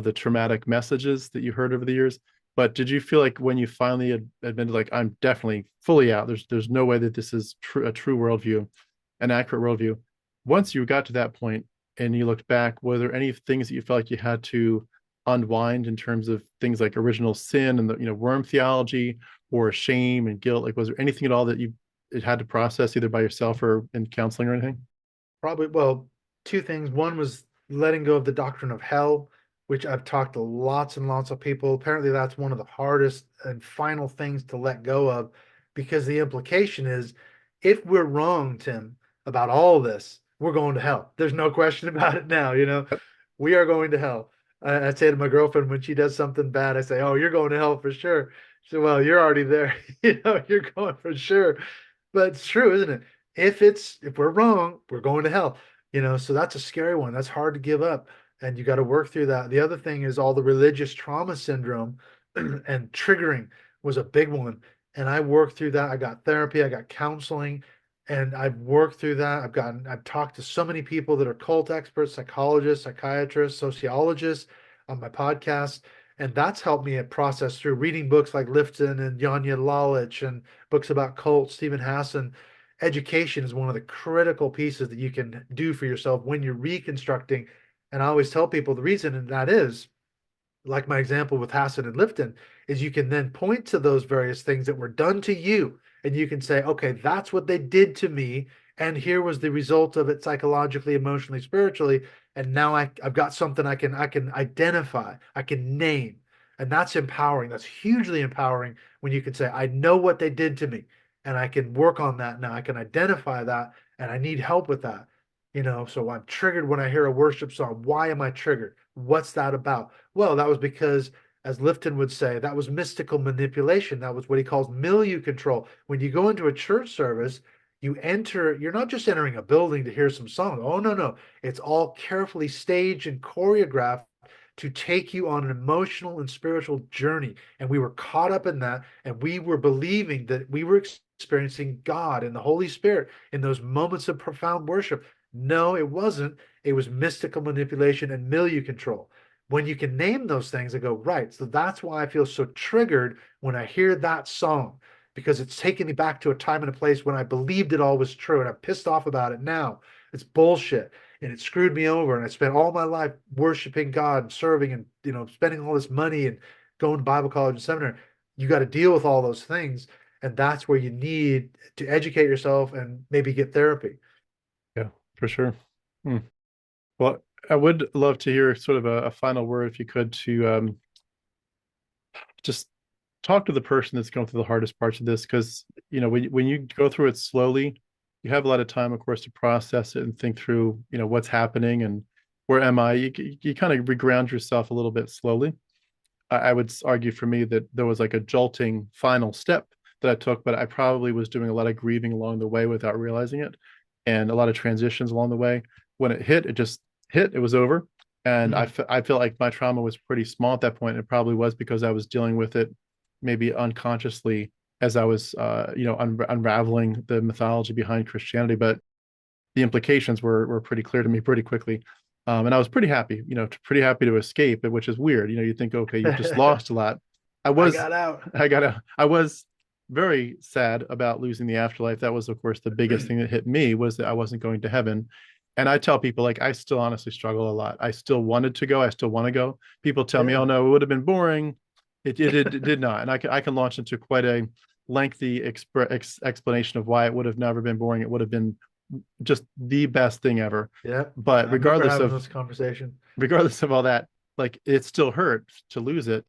the traumatic messages that you heard over the years. But did you feel like when you finally admitted, like, I'm definitely fully out, there's no way that this is a true worldview, an accurate worldview. Once you got to that point and you looked back, were there any things that you felt like you had to unwind in terms of things like original sin and the worm theology or shame and guilt? Like, was there anything at all that you it had to process either by yourself or in counseling or anything? Probably, well, two things. One was letting go of the doctrine of hell, which I've talked to lots and lots of people. Apparently, that's one of the hardest and final things to let go of, because the implication is if we're wrong, Tim, about all this, we're going to hell. There's no question about it now, we are going to hell. I say to my girlfriend when she does something bad, I say, "Oh, you're going to hell for sure." She said, "Well, you're already there. You're going for sure." But it's true, isn't it? If we're wrong, we're going to hell. So that's a scary one. That's hard to give up. And you got to work through that. The other thing is all the religious trauma syndrome and triggering was a big one. And I worked through that. I got therapy, I got counseling, and I've worked through that. I've talked to so many people that are cult experts, psychologists, psychiatrists, sociologists on my podcast. And that's helped me process through reading books like Lifton and Yanya Lalich and books about cults, Stephen Hassan. Education is one of the critical pieces that you can do for yourself when you're reconstructing. And I always tell people the reason that is, like my example with Hassan and Lifton, is you can then point to those various things that were done to you, and you can say, okay, that's what they did to me, and here was the result of it psychologically, emotionally, spiritually, and now I've got something I can identify, I can name, and that's empowering. That's hugely empowering when you can say, I know what they did to me, and I can work on that now. I can identify that, and I need help with that. So I'm triggered when I hear a worship song. Why am I triggered? What's that about? Well, that was because, as Lifton would say, that was mystical manipulation. That was what he calls milieu control. When you go into a church service, you're not just entering a building to hear some song. Oh, no, no. It's all carefully staged and choreographed to take you on an emotional and spiritual journey. And we were caught up in that, and we were believing that we were experiencing God and the Holy Spirit in those moments of profound worship. No, it wasn't. It was mystical manipulation and milieu control. When you can name those things and go, right, so that's why I feel so triggered when I hear that song, because it's taking me back to a time and a place when I believed it all was true, and I'm pissed off about it now. It's bullshit, and it screwed me over, and I spent all my life worshiping God and serving and spending all this money and going to Bible college and seminary. You got to deal with all those things, and that's where you need to educate yourself and maybe get therapy. Yeah, for sure. Hmm. Well, I would love to hear sort of a final word, if you could, to just talk to the person that's going through the hardest parts of this, because when you go through it slowly, you have a lot of time, of course, to process it and think through what's happening and where am I. You kind of reground yourself a little bit slowly. I would argue for me that there was like a jolting final step that I took, but I probably was doing a lot of grieving along the way without realizing it, and a lot of transitions along the way. When it hit, it just hit. It was over, and Mm, I feel like my trauma was pretty small at that point. It probably was because I was dealing with it maybe unconsciously as I was, unraveling the mythology behind Christianity. But the implications were pretty clear to me pretty quickly. And I was pretty happy, pretty happy to escape it, which is weird. You think, okay, you've just mm. lost a lot. I I was, got out. I was very sad about losing the afterlife. That was, of course, the biggest thing that hit me was that I wasn't going to heaven. And I tell people, like, I still honestly struggle a lot. I still wanted to go. I still want to go. People tell me, oh Yeah. no, it would have been boring. It did not. And I can launch into quite a lengthy explanation of why it would have never been boring. It would have been just the best thing ever. Yeah. But I remember having this conversation. regardless of all that, like it still hurt to lose it.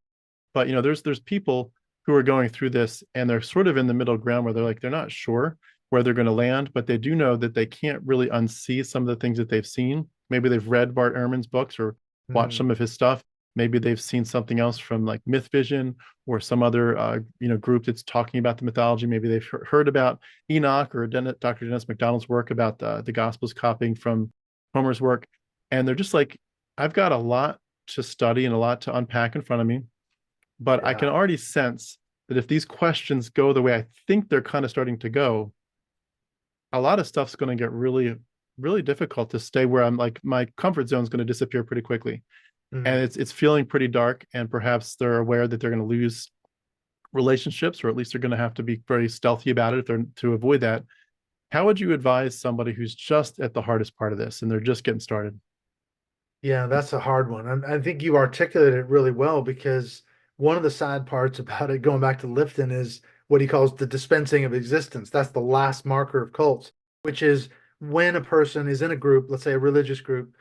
But there's people who are going through this and they're sort of in the middle ground where they're like they're not sure where they're going to land, but they do know that they can't really unsee some of the things that they've seen. Maybe they've read Bart Ehrman's books or watched Mm, some of his stuff. Maybe they've seen something else from like Myth Vision or some other group that's talking about the mythology. Maybe they've heard about Enoch or Dr. Dennis MacDonald's work about the Gospels copying from Homer's work, and they're just like, I've got a lot to study and a lot to unpack in front of me, but I can yeah. already sense that if these questions go the way I think they're kind of starting to go, a lot of stuff's going to get really, really difficult to stay where I'm like my comfort zone is going to disappear pretty quickly. And Mm. it's feeling pretty dark. And perhaps they're aware that they're going to lose relationships, or at least they're going to have to be very stealthy about it if they're to avoid that. How would you advise somebody who's just at the hardest part of this and they're just getting started? Yeah, that's a hard one. I think you articulated it really well because one of the sad parts about it, going back to Lifton, is what he calls the dispensing of existence. That's the last marker of cults, which is when a person is in a group, let's say a religious group,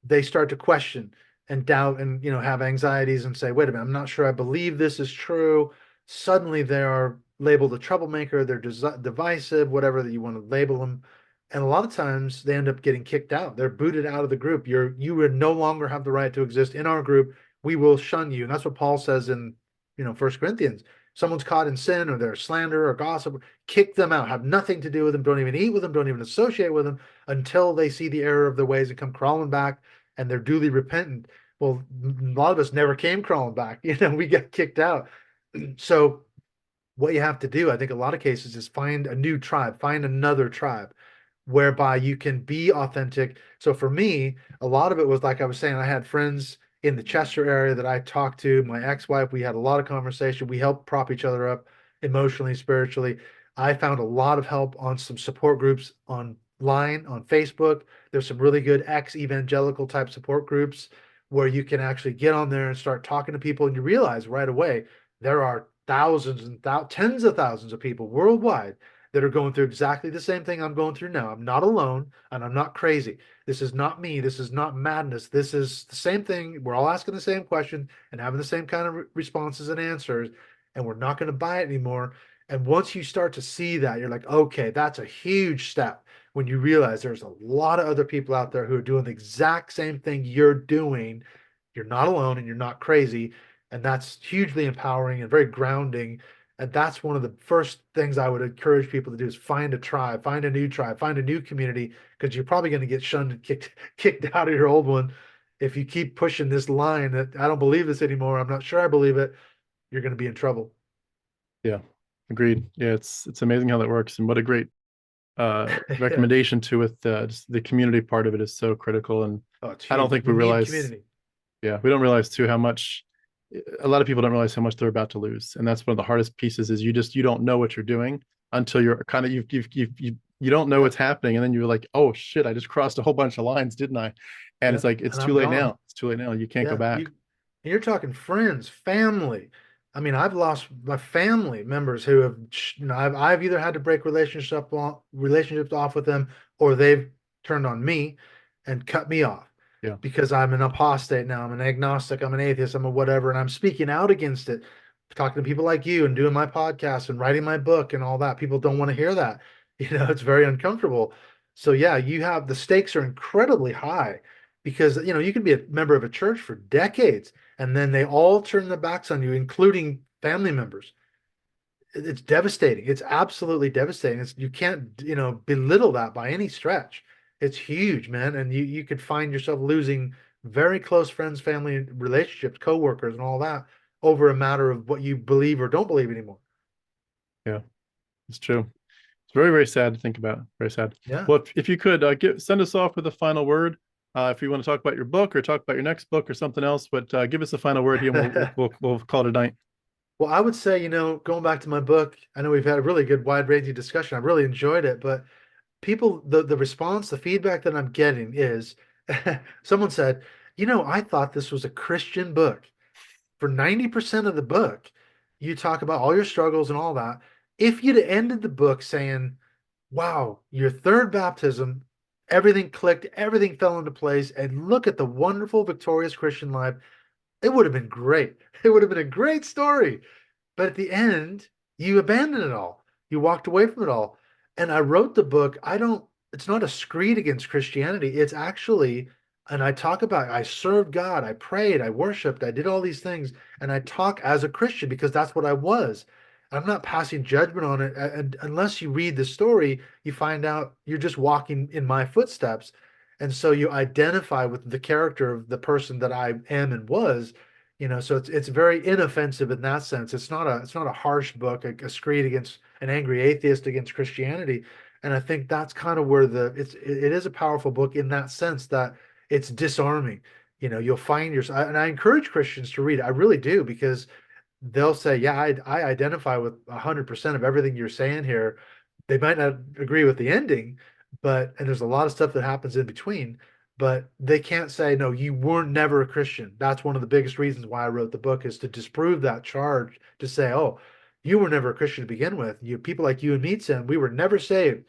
they start to question and doubt and have anxieties and say, wait a minute, I'm not sure I believe this is true. Suddenly they are labeled a troublemaker, they're divisive, whatever that you want to label them. And a lot of times they end up getting kicked out. They're booted out of the group. You would no longer have the right to exist in our group. We will shun you. And that's what Paul says in First Corinthians. Someone's caught in sin or they're slander or gossip, kick them out. Have nothing to do with them. Don't even eat with them. Don't even associate with them until they see the error of their ways and come crawling back and they're duly repentant. Well, a lot of us never came crawling back. We got kicked out. So what you have to do, I think a lot of cases, is find a new tribe, find another tribe whereby you can be authentic. So for me, a lot of it was like I was saying, I had friends in the Chester area that I talked to, my ex-wife, we had a lot of conversation. We helped prop each other up emotionally, spiritually. I found a lot of help on some support groups online, on Facebook. There's some really good ex-evangelical type support groups where you can actually get on there and start talking to people, and you realize right away there are thousands and tens of thousands of people worldwide that are going through exactly the same thing I'm going through now. I'm not alone and I'm not crazy. This is not me. This is not madness. This is the same thing. We're all asking the same question and having the same kind of responses and answers, and we're not going to buy it anymore. And once you start to see that, you're like, okay, that's a huge step when you realize there's a lot of other people out there who are doing the exact same thing you're doing. You're not alone and you're not crazy. And that's hugely empowering and very grounding. And that's one of the first things I would encourage people to do is find a tribe, find a new tribe, find a new community, because you're probably going to get shunned and kicked out of your old one. If you keep pushing this line that I don't believe this anymore, I'm not sure I believe it, you're going to be in trouble. Yeah, agreed. Yeah, it's amazing how that works, and what a great Yeah. recommendation too with just the community part of it is so critical. And Oh, it's I don't huge. think We we need realize, community. yeah, we don't realize too how much a lot of people don't realize how much they're about to lose. And that's one of the hardest pieces is you don't know what you're doing until you're kind of you don't know what's Yep. happening, and then you're like, oh shit, I just crossed a whole bunch of lines, didn't I? And it's Yep. like it's And too I'm late gone. now. It's too late now. You can't go Yeah, back. you're talking friends, family. I mean, I've lost my family members who have, I've either had to break relationships off with them, or they've turned on me and cut me off Yeah. because I'm an apostate now. I'm an agnostic. I'm an atheist. I'm a whatever, and I'm speaking out against it, talking to people like you and doing my podcast and writing my book and all that. People don't want to hear that. It's very uncomfortable. So yeah, you have the stakes are incredibly high because you can be a member of a church for decades and then they all turn their backs on you, including family members. it's devastating. It's absolutely devastating. You can't, belittle that by any stretch. It's huge, man. And you could find yourself losing very close friends, family relationships, coworkers, and all that over a matter of what you believe or don't believe anymore. Yeah, it's true. It's very, very sad to think about. Very sad. Yeah. Well, if you could send us off with a final word, if you want to talk about your book or talk about your next book or something else, but give us a final word here, and we'll call it a night. Well, I would say, going back to my book, I know we've had a really good wide-ranging discussion. I really enjoyed it, but people, the response, the feedback that I'm getting is someone said, I thought this was a Christian book. For 90% of the book, you talk about all your struggles and all that. If you'd ended the book saying, wow, your third baptism, everything clicked, everything fell into place, and look at the wonderful, victorious Christian life, it would have been great. It would have been a great story. But at the end, you abandoned it all. You walked away from it all. And I wrote the book. It's not a screed against Christianity. It's actually, and I talk about, I served God, I prayed, I worshiped, I did all these things. And I talk as a Christian because that's what I was. I'm not passing judgment on it. And unless you read the story, you find out you're just walking in my footsteps. And so you identify with the character of the person that I am and was, so it's very inoffensive in that sense. It's not a harsh book, a screed against an angry atheist against Christianity. And I think that's kind of where it is a powerful book in that sense that it's disarming. You'll find and I encourage Christians to read it. I really do, because they'll say, yeah, I identify with 100% of everything you're saying here. They might not agree with the ending, and there's a lot of stuff that happens in between, but they can't say, no, you were never a Christian. That's one of the biggest reasons why I wrote the book, is to disprove that charge, to say, oh, you were never a Christian to begin with. People like you and me, Tim, we were never saved.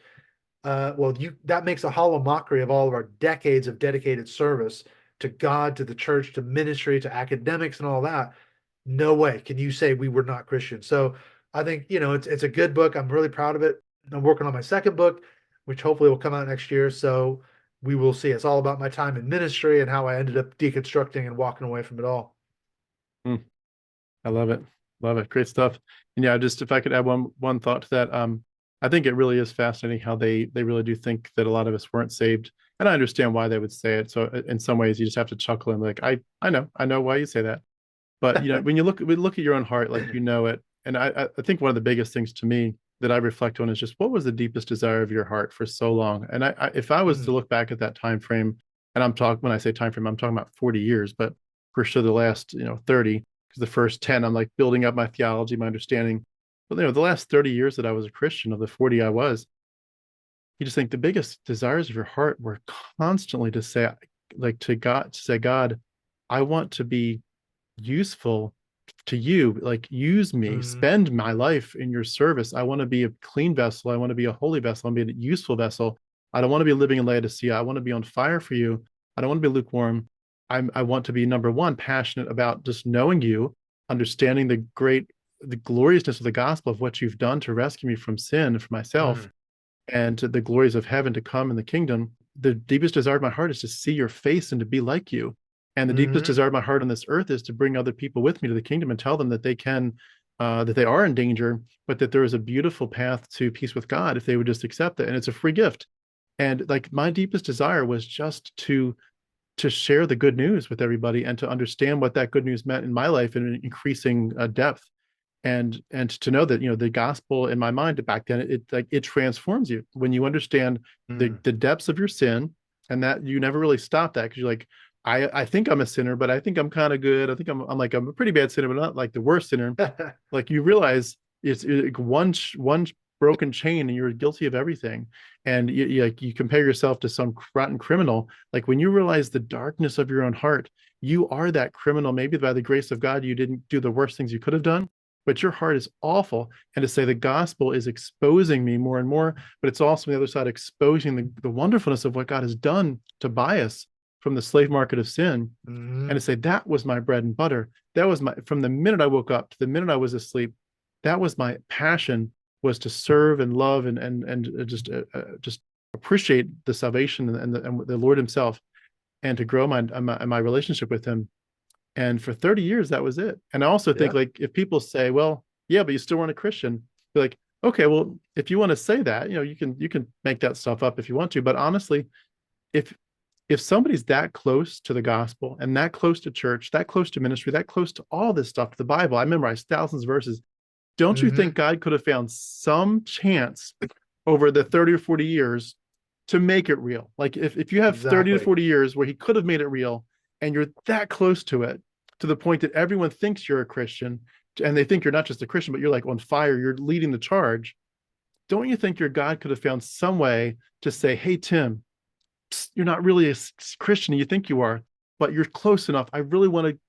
Well, that makes a hollow mockery of all of our decades of dedicated service to God, to the church, to ministry, to academics, and all that. No way can you say we were not Christian. So I think, it's a good book. I'm really proud of it. I'm working on my second book, which hopefully will come out next year. So we will see. It's all about my time in ministry and how I ended up deconstructing and walking away from it all. Mm, I love it. Love it. Great stuff. And yeah, just if I could add one thought to that, I think it really is fascinating how they really do think that a lot of us weren't saved. And I understand why they would say it. So in some ways you just have to chuckle and be like, I know why you say that. But when you look at your own heart, like it. And I think one of the biggest things to me that I reflect on is just what was the deepest desire of your heart for so long. And if I was to Mm, look back at that time frame, and when I say time frame, I'm talking about 40 years, but for sure the last 30, because the first 10 I'm like building up my theology, my understanding. But the last 30 years that I was a Christian, of the 40 I was, you just think the biggest desires of your heart were constantly to say, like, to say, God, I want to be useful to you. Like, use me, mm, spend my life in your service. I want to be a clean vessel. I want to be a holy vessel. I want to be a useful vessel. I don't want to be living in Laodicea. I want to be on fire for you. I don't want to be lukewarm. I want to be, number one, passionate about just knowing you, understanding the gloriousness of the gospel of what you've done to rescue me from sin and for myself, mm, and to the glories of heaven to come in the kingdom. The deepest desire of my heart is to see your face and to be like you. And the deepest mm, desire of my heart on this earth is to bring other people with me to the kingdom and tell them that that they are in danger, but that there is a beautiful path to peace with God if they would just accept it. And it's a free gift. And like, my deepest desire was just to share the good news with everybody and to understand what that good news meant in my life in an increasing depth, and to know that the gospel in my mind back then, it transforms you when you understand mm. the depths of your sin, and that you never really stop that, because you're like, I think I'm a sinner, but I think I'm kind of good. I think I'm a pretty bad sinner, but not like the worst sinner. Like, you realize it's like one broken chain and you're guilty of everything. And you compare yourself to some rotten criminal. Like, when you realize the darkness of your own heart, you are that criminal. Maybe by the grace of God you didn't do the worst things you could have done, but your heart is awful. And to say the gospel is exposing me more and more, but it's also on the other side exposing the wonderfulness of what God has done to buy us from the slave market of sin. And Mm. to say that was my bread and butter. That was from the minute I woke up to the minute I was asleep, that was my passion, was to serve and love and just appreciate the salvation and the Lord himself, and to grow my relationship with him. And for 30 years, that was it. And I also think, Yeah. like, if people say, well, yeah, but you still weren't a Christian. Be like, okay, well, if you want to say that, you can make that stuff up if you want to. But honestly, if somebody's that close to the gospel and that close to church, that close to ministry, that close to all this stuff, to the Bible, I memorized thousands of verses. Don't you think Hmm. God could have found some chance over the 30 or 40 years to make it real? Like if you have 30 to Exactly. 40 years where he could have made it real and you're that close to it, to the point that everyone thinks you're a Christian and they think you're not just a Christian, but you're like on fire, you're leading the charge. Don't you think your God could have found some way to say, hey, Tim, you're not really a Christian you think you are, but you're close enough. I really want to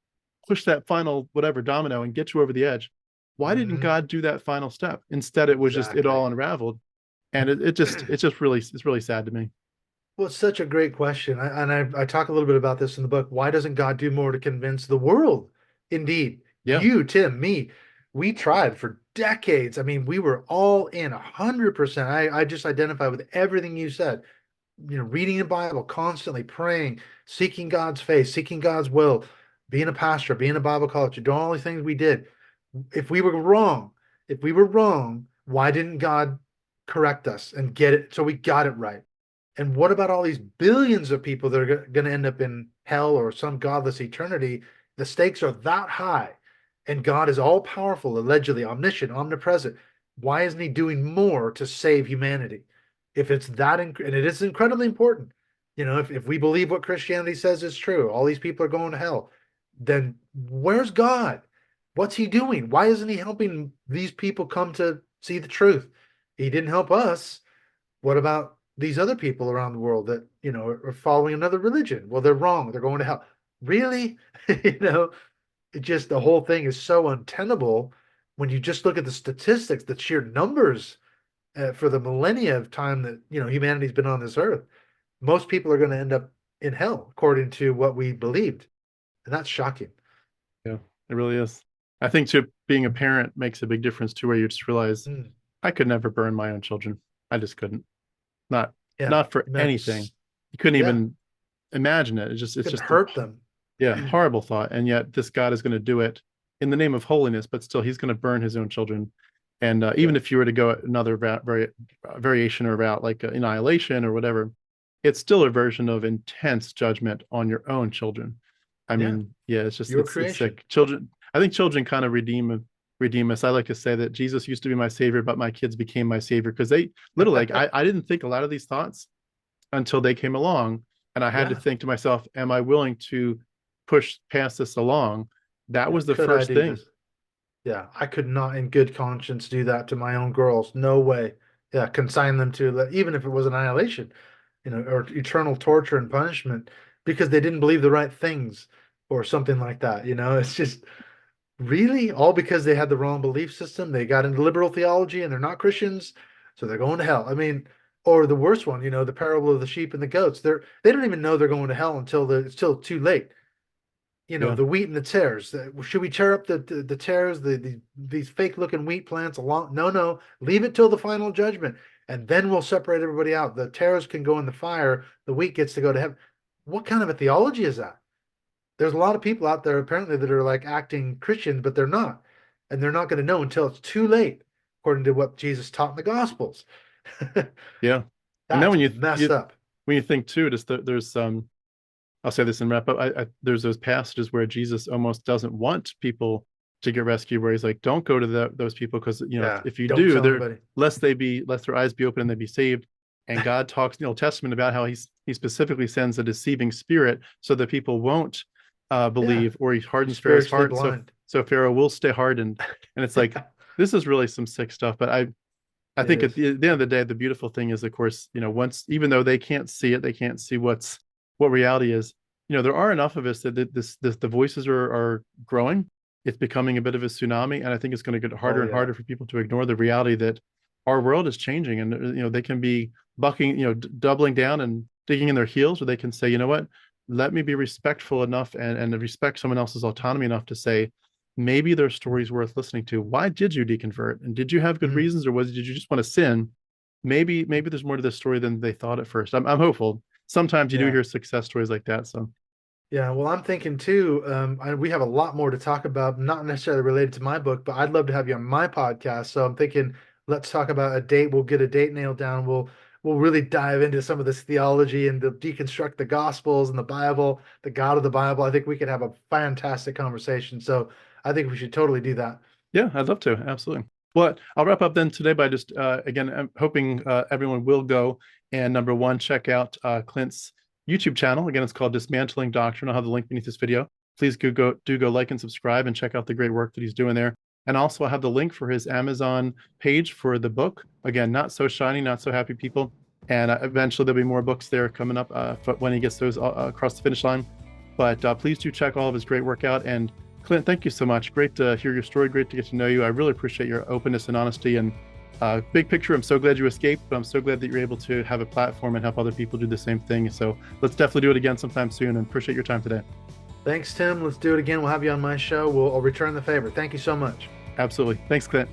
push that final whatever domino and get you over the edge. Why didn't Hmm. God do that final step? Instead, it was just it Exactly. all unraveled, and it's just really sad to me. Well, it's such a great question. I talk a little bit about this in the book. Why doesn't God do more to convince the world? Indeed, Yeah, you, Tim, me, we tried for decades. I mean, we were all in 100%. I just identify with everything you said. Reading the Bible, constantly praying, seeking God's face, seeking God's will, being a pastor, being a Bible college, doing all these things we did. If we were wrong, if we were wrong, why didn't God correct us and get it so we got it right? And what about all these billions of people that are going to end up in hell or some godless eternity? The stakes are that high, and God is all powerful, allegedly omniscient, omnipresent. Why isn't He doing more to save humanity? If it's that, and it is incredibly important, if we believe what Christianity says is true, all these people are going to hell, then where's God? What's He doing? Why isn't He helping these people come to see the truth? He didn't help us. What about these other people around the world that, are following another religion? Well, they're wrong. They're going to hell. Really? You know, it just the whole thing is so untenable when you just look at the statistics, the sheer numbers for the millennia of time that, humanity's been on this earth. Most people are going to end up in hell, according to what we believed. And that's shocking. yeah, it really is. I think too, being a parent makes a big difference too, where you just realize Mm. I could never burn my own children. I just couldn't. Not Yeah. not for anything. You couldn't Yeah. even imagine it. It's Couldn't just a hurt them. yeah, horrible thought. And yet this God is going to do it in the name of holiness, but still he's going to burn his own children. And even Yeah. if you were to go another variation or route like annihilation or whatever, it's still a version of intense judgment on your own children. I Yeah. mean, yeah, it's just Your it's creation. sick. Children, I think children kind of redeem us. I like to say that Jesus used to be my savior, but my kids became my savior because they literally like I didn't think a lot of these thoughts until they came along. And I had to Yeah. think to myself, am I willing to push past this along? That Yeah. was the Could I first do thing. this? Yeah, I could not in good conscience do that to my own girls. No way. Yeah, consign them to even if it was annihilation, or eternal torture and punishment because they didn't believe the right things or something like that. It's just really all because they had the wrong belief system. They got into liberal theology and they're not Christians, so they're going to hell. I mean, or the worst one, the parable of the sheep and the goats. They don't even know they're going to hell until it's still too late. Yeah. The wheat and the tares. Should we tear up the tares, these fake looking wheat plants along? No, no, leave it till the final judgment, and then we'll separate everybody out. The tares can go in the fire. The wheat gets to go to heaven. What kind of a theology is that? There's a lot of people out there apparently that are like acting Christians, but they're not, and they're not going to know until it's too late, according to what Jesus taught in the Gospels. Yeah. And then That's messed up. when you think too, just there's I'll say this in wrap up. There's those passages where Jesus almost doesn't want people to get rescued, where he's like, "Don't go to those people because Yeah, if you don't do, tell they're anybody. lest their eyes be open and they be saved." And God talks in the Old Testament about how he specifically sends a deceiving spirit so that people won't Yeah, believe, or he hardens Pharaoh's spiritually heart, blind. so Pharaoh will stay hardened. And it's like this is really some sick stuff. But I It think at is. the end of the day, the beautiful thing is, of course, once even though they can't see it, they can't see what reality is. There are enough of us that the voices are growing. It's becoming a bit of a tsunami, and I think it's going to get harder Oh and yeah. harder for people to ignore the reality that our world is changing, and they can be bucking, doubling down and digging in their heels, or they can say, you know what, let me be respectful enough and respect someone else's autonomy enough to say, maybe their story is worth listening to. Why did you deconvert? And did you have good Mm. reasons, or did you just want to sin? Maybe there's more to this story than they thought at first. I'm hopeful. Sometimes you do Yeah. hear success stories like that. So Yeah. Well, I'm thinking too, we have a lot more to talk about, not necessarily related to my book, but I'd love to have you on my podcast. So I'm thinking let's talk about a date. We'll get a date nailed down. We'll really dive into some of this theology and deconstruct the Gospels and the Bible, the God of the Bible. I think we could have a fantastic conversation. So I think we should totally do that. Yeah, I'd love to. Absolutely. Well, I'll wrap up then today by just again, I'm hoping everyone will go and number one, check out Clint's YouTube channel. Again, it's called Dismantling Doctrine. I'll have the link beneath this video. Please do go like and subscribe and check out the great work that he's doing there. And also, I'll have the link for his Amazon page for the book. Again, Not So Shiny, Not So Happy People. And eventually there'll be more books there coming up when he gets those across the finish line. But please do check all of his great work out. And Clint, thank you so much. Great to hear your story. Great to get to know you. I really appreciate your openness and honesty. And big picture, I'm so glad you escaped, but I'm so glad that you're able to have a platform and help other people do the same thing. So let's definitely do it again sometime soon, and appreciate your time today. Thanks, Tim. Let's do it again. We'll have you on my show. I'll return the favor. Thank you so much. Absolutely. Thanks, Clint.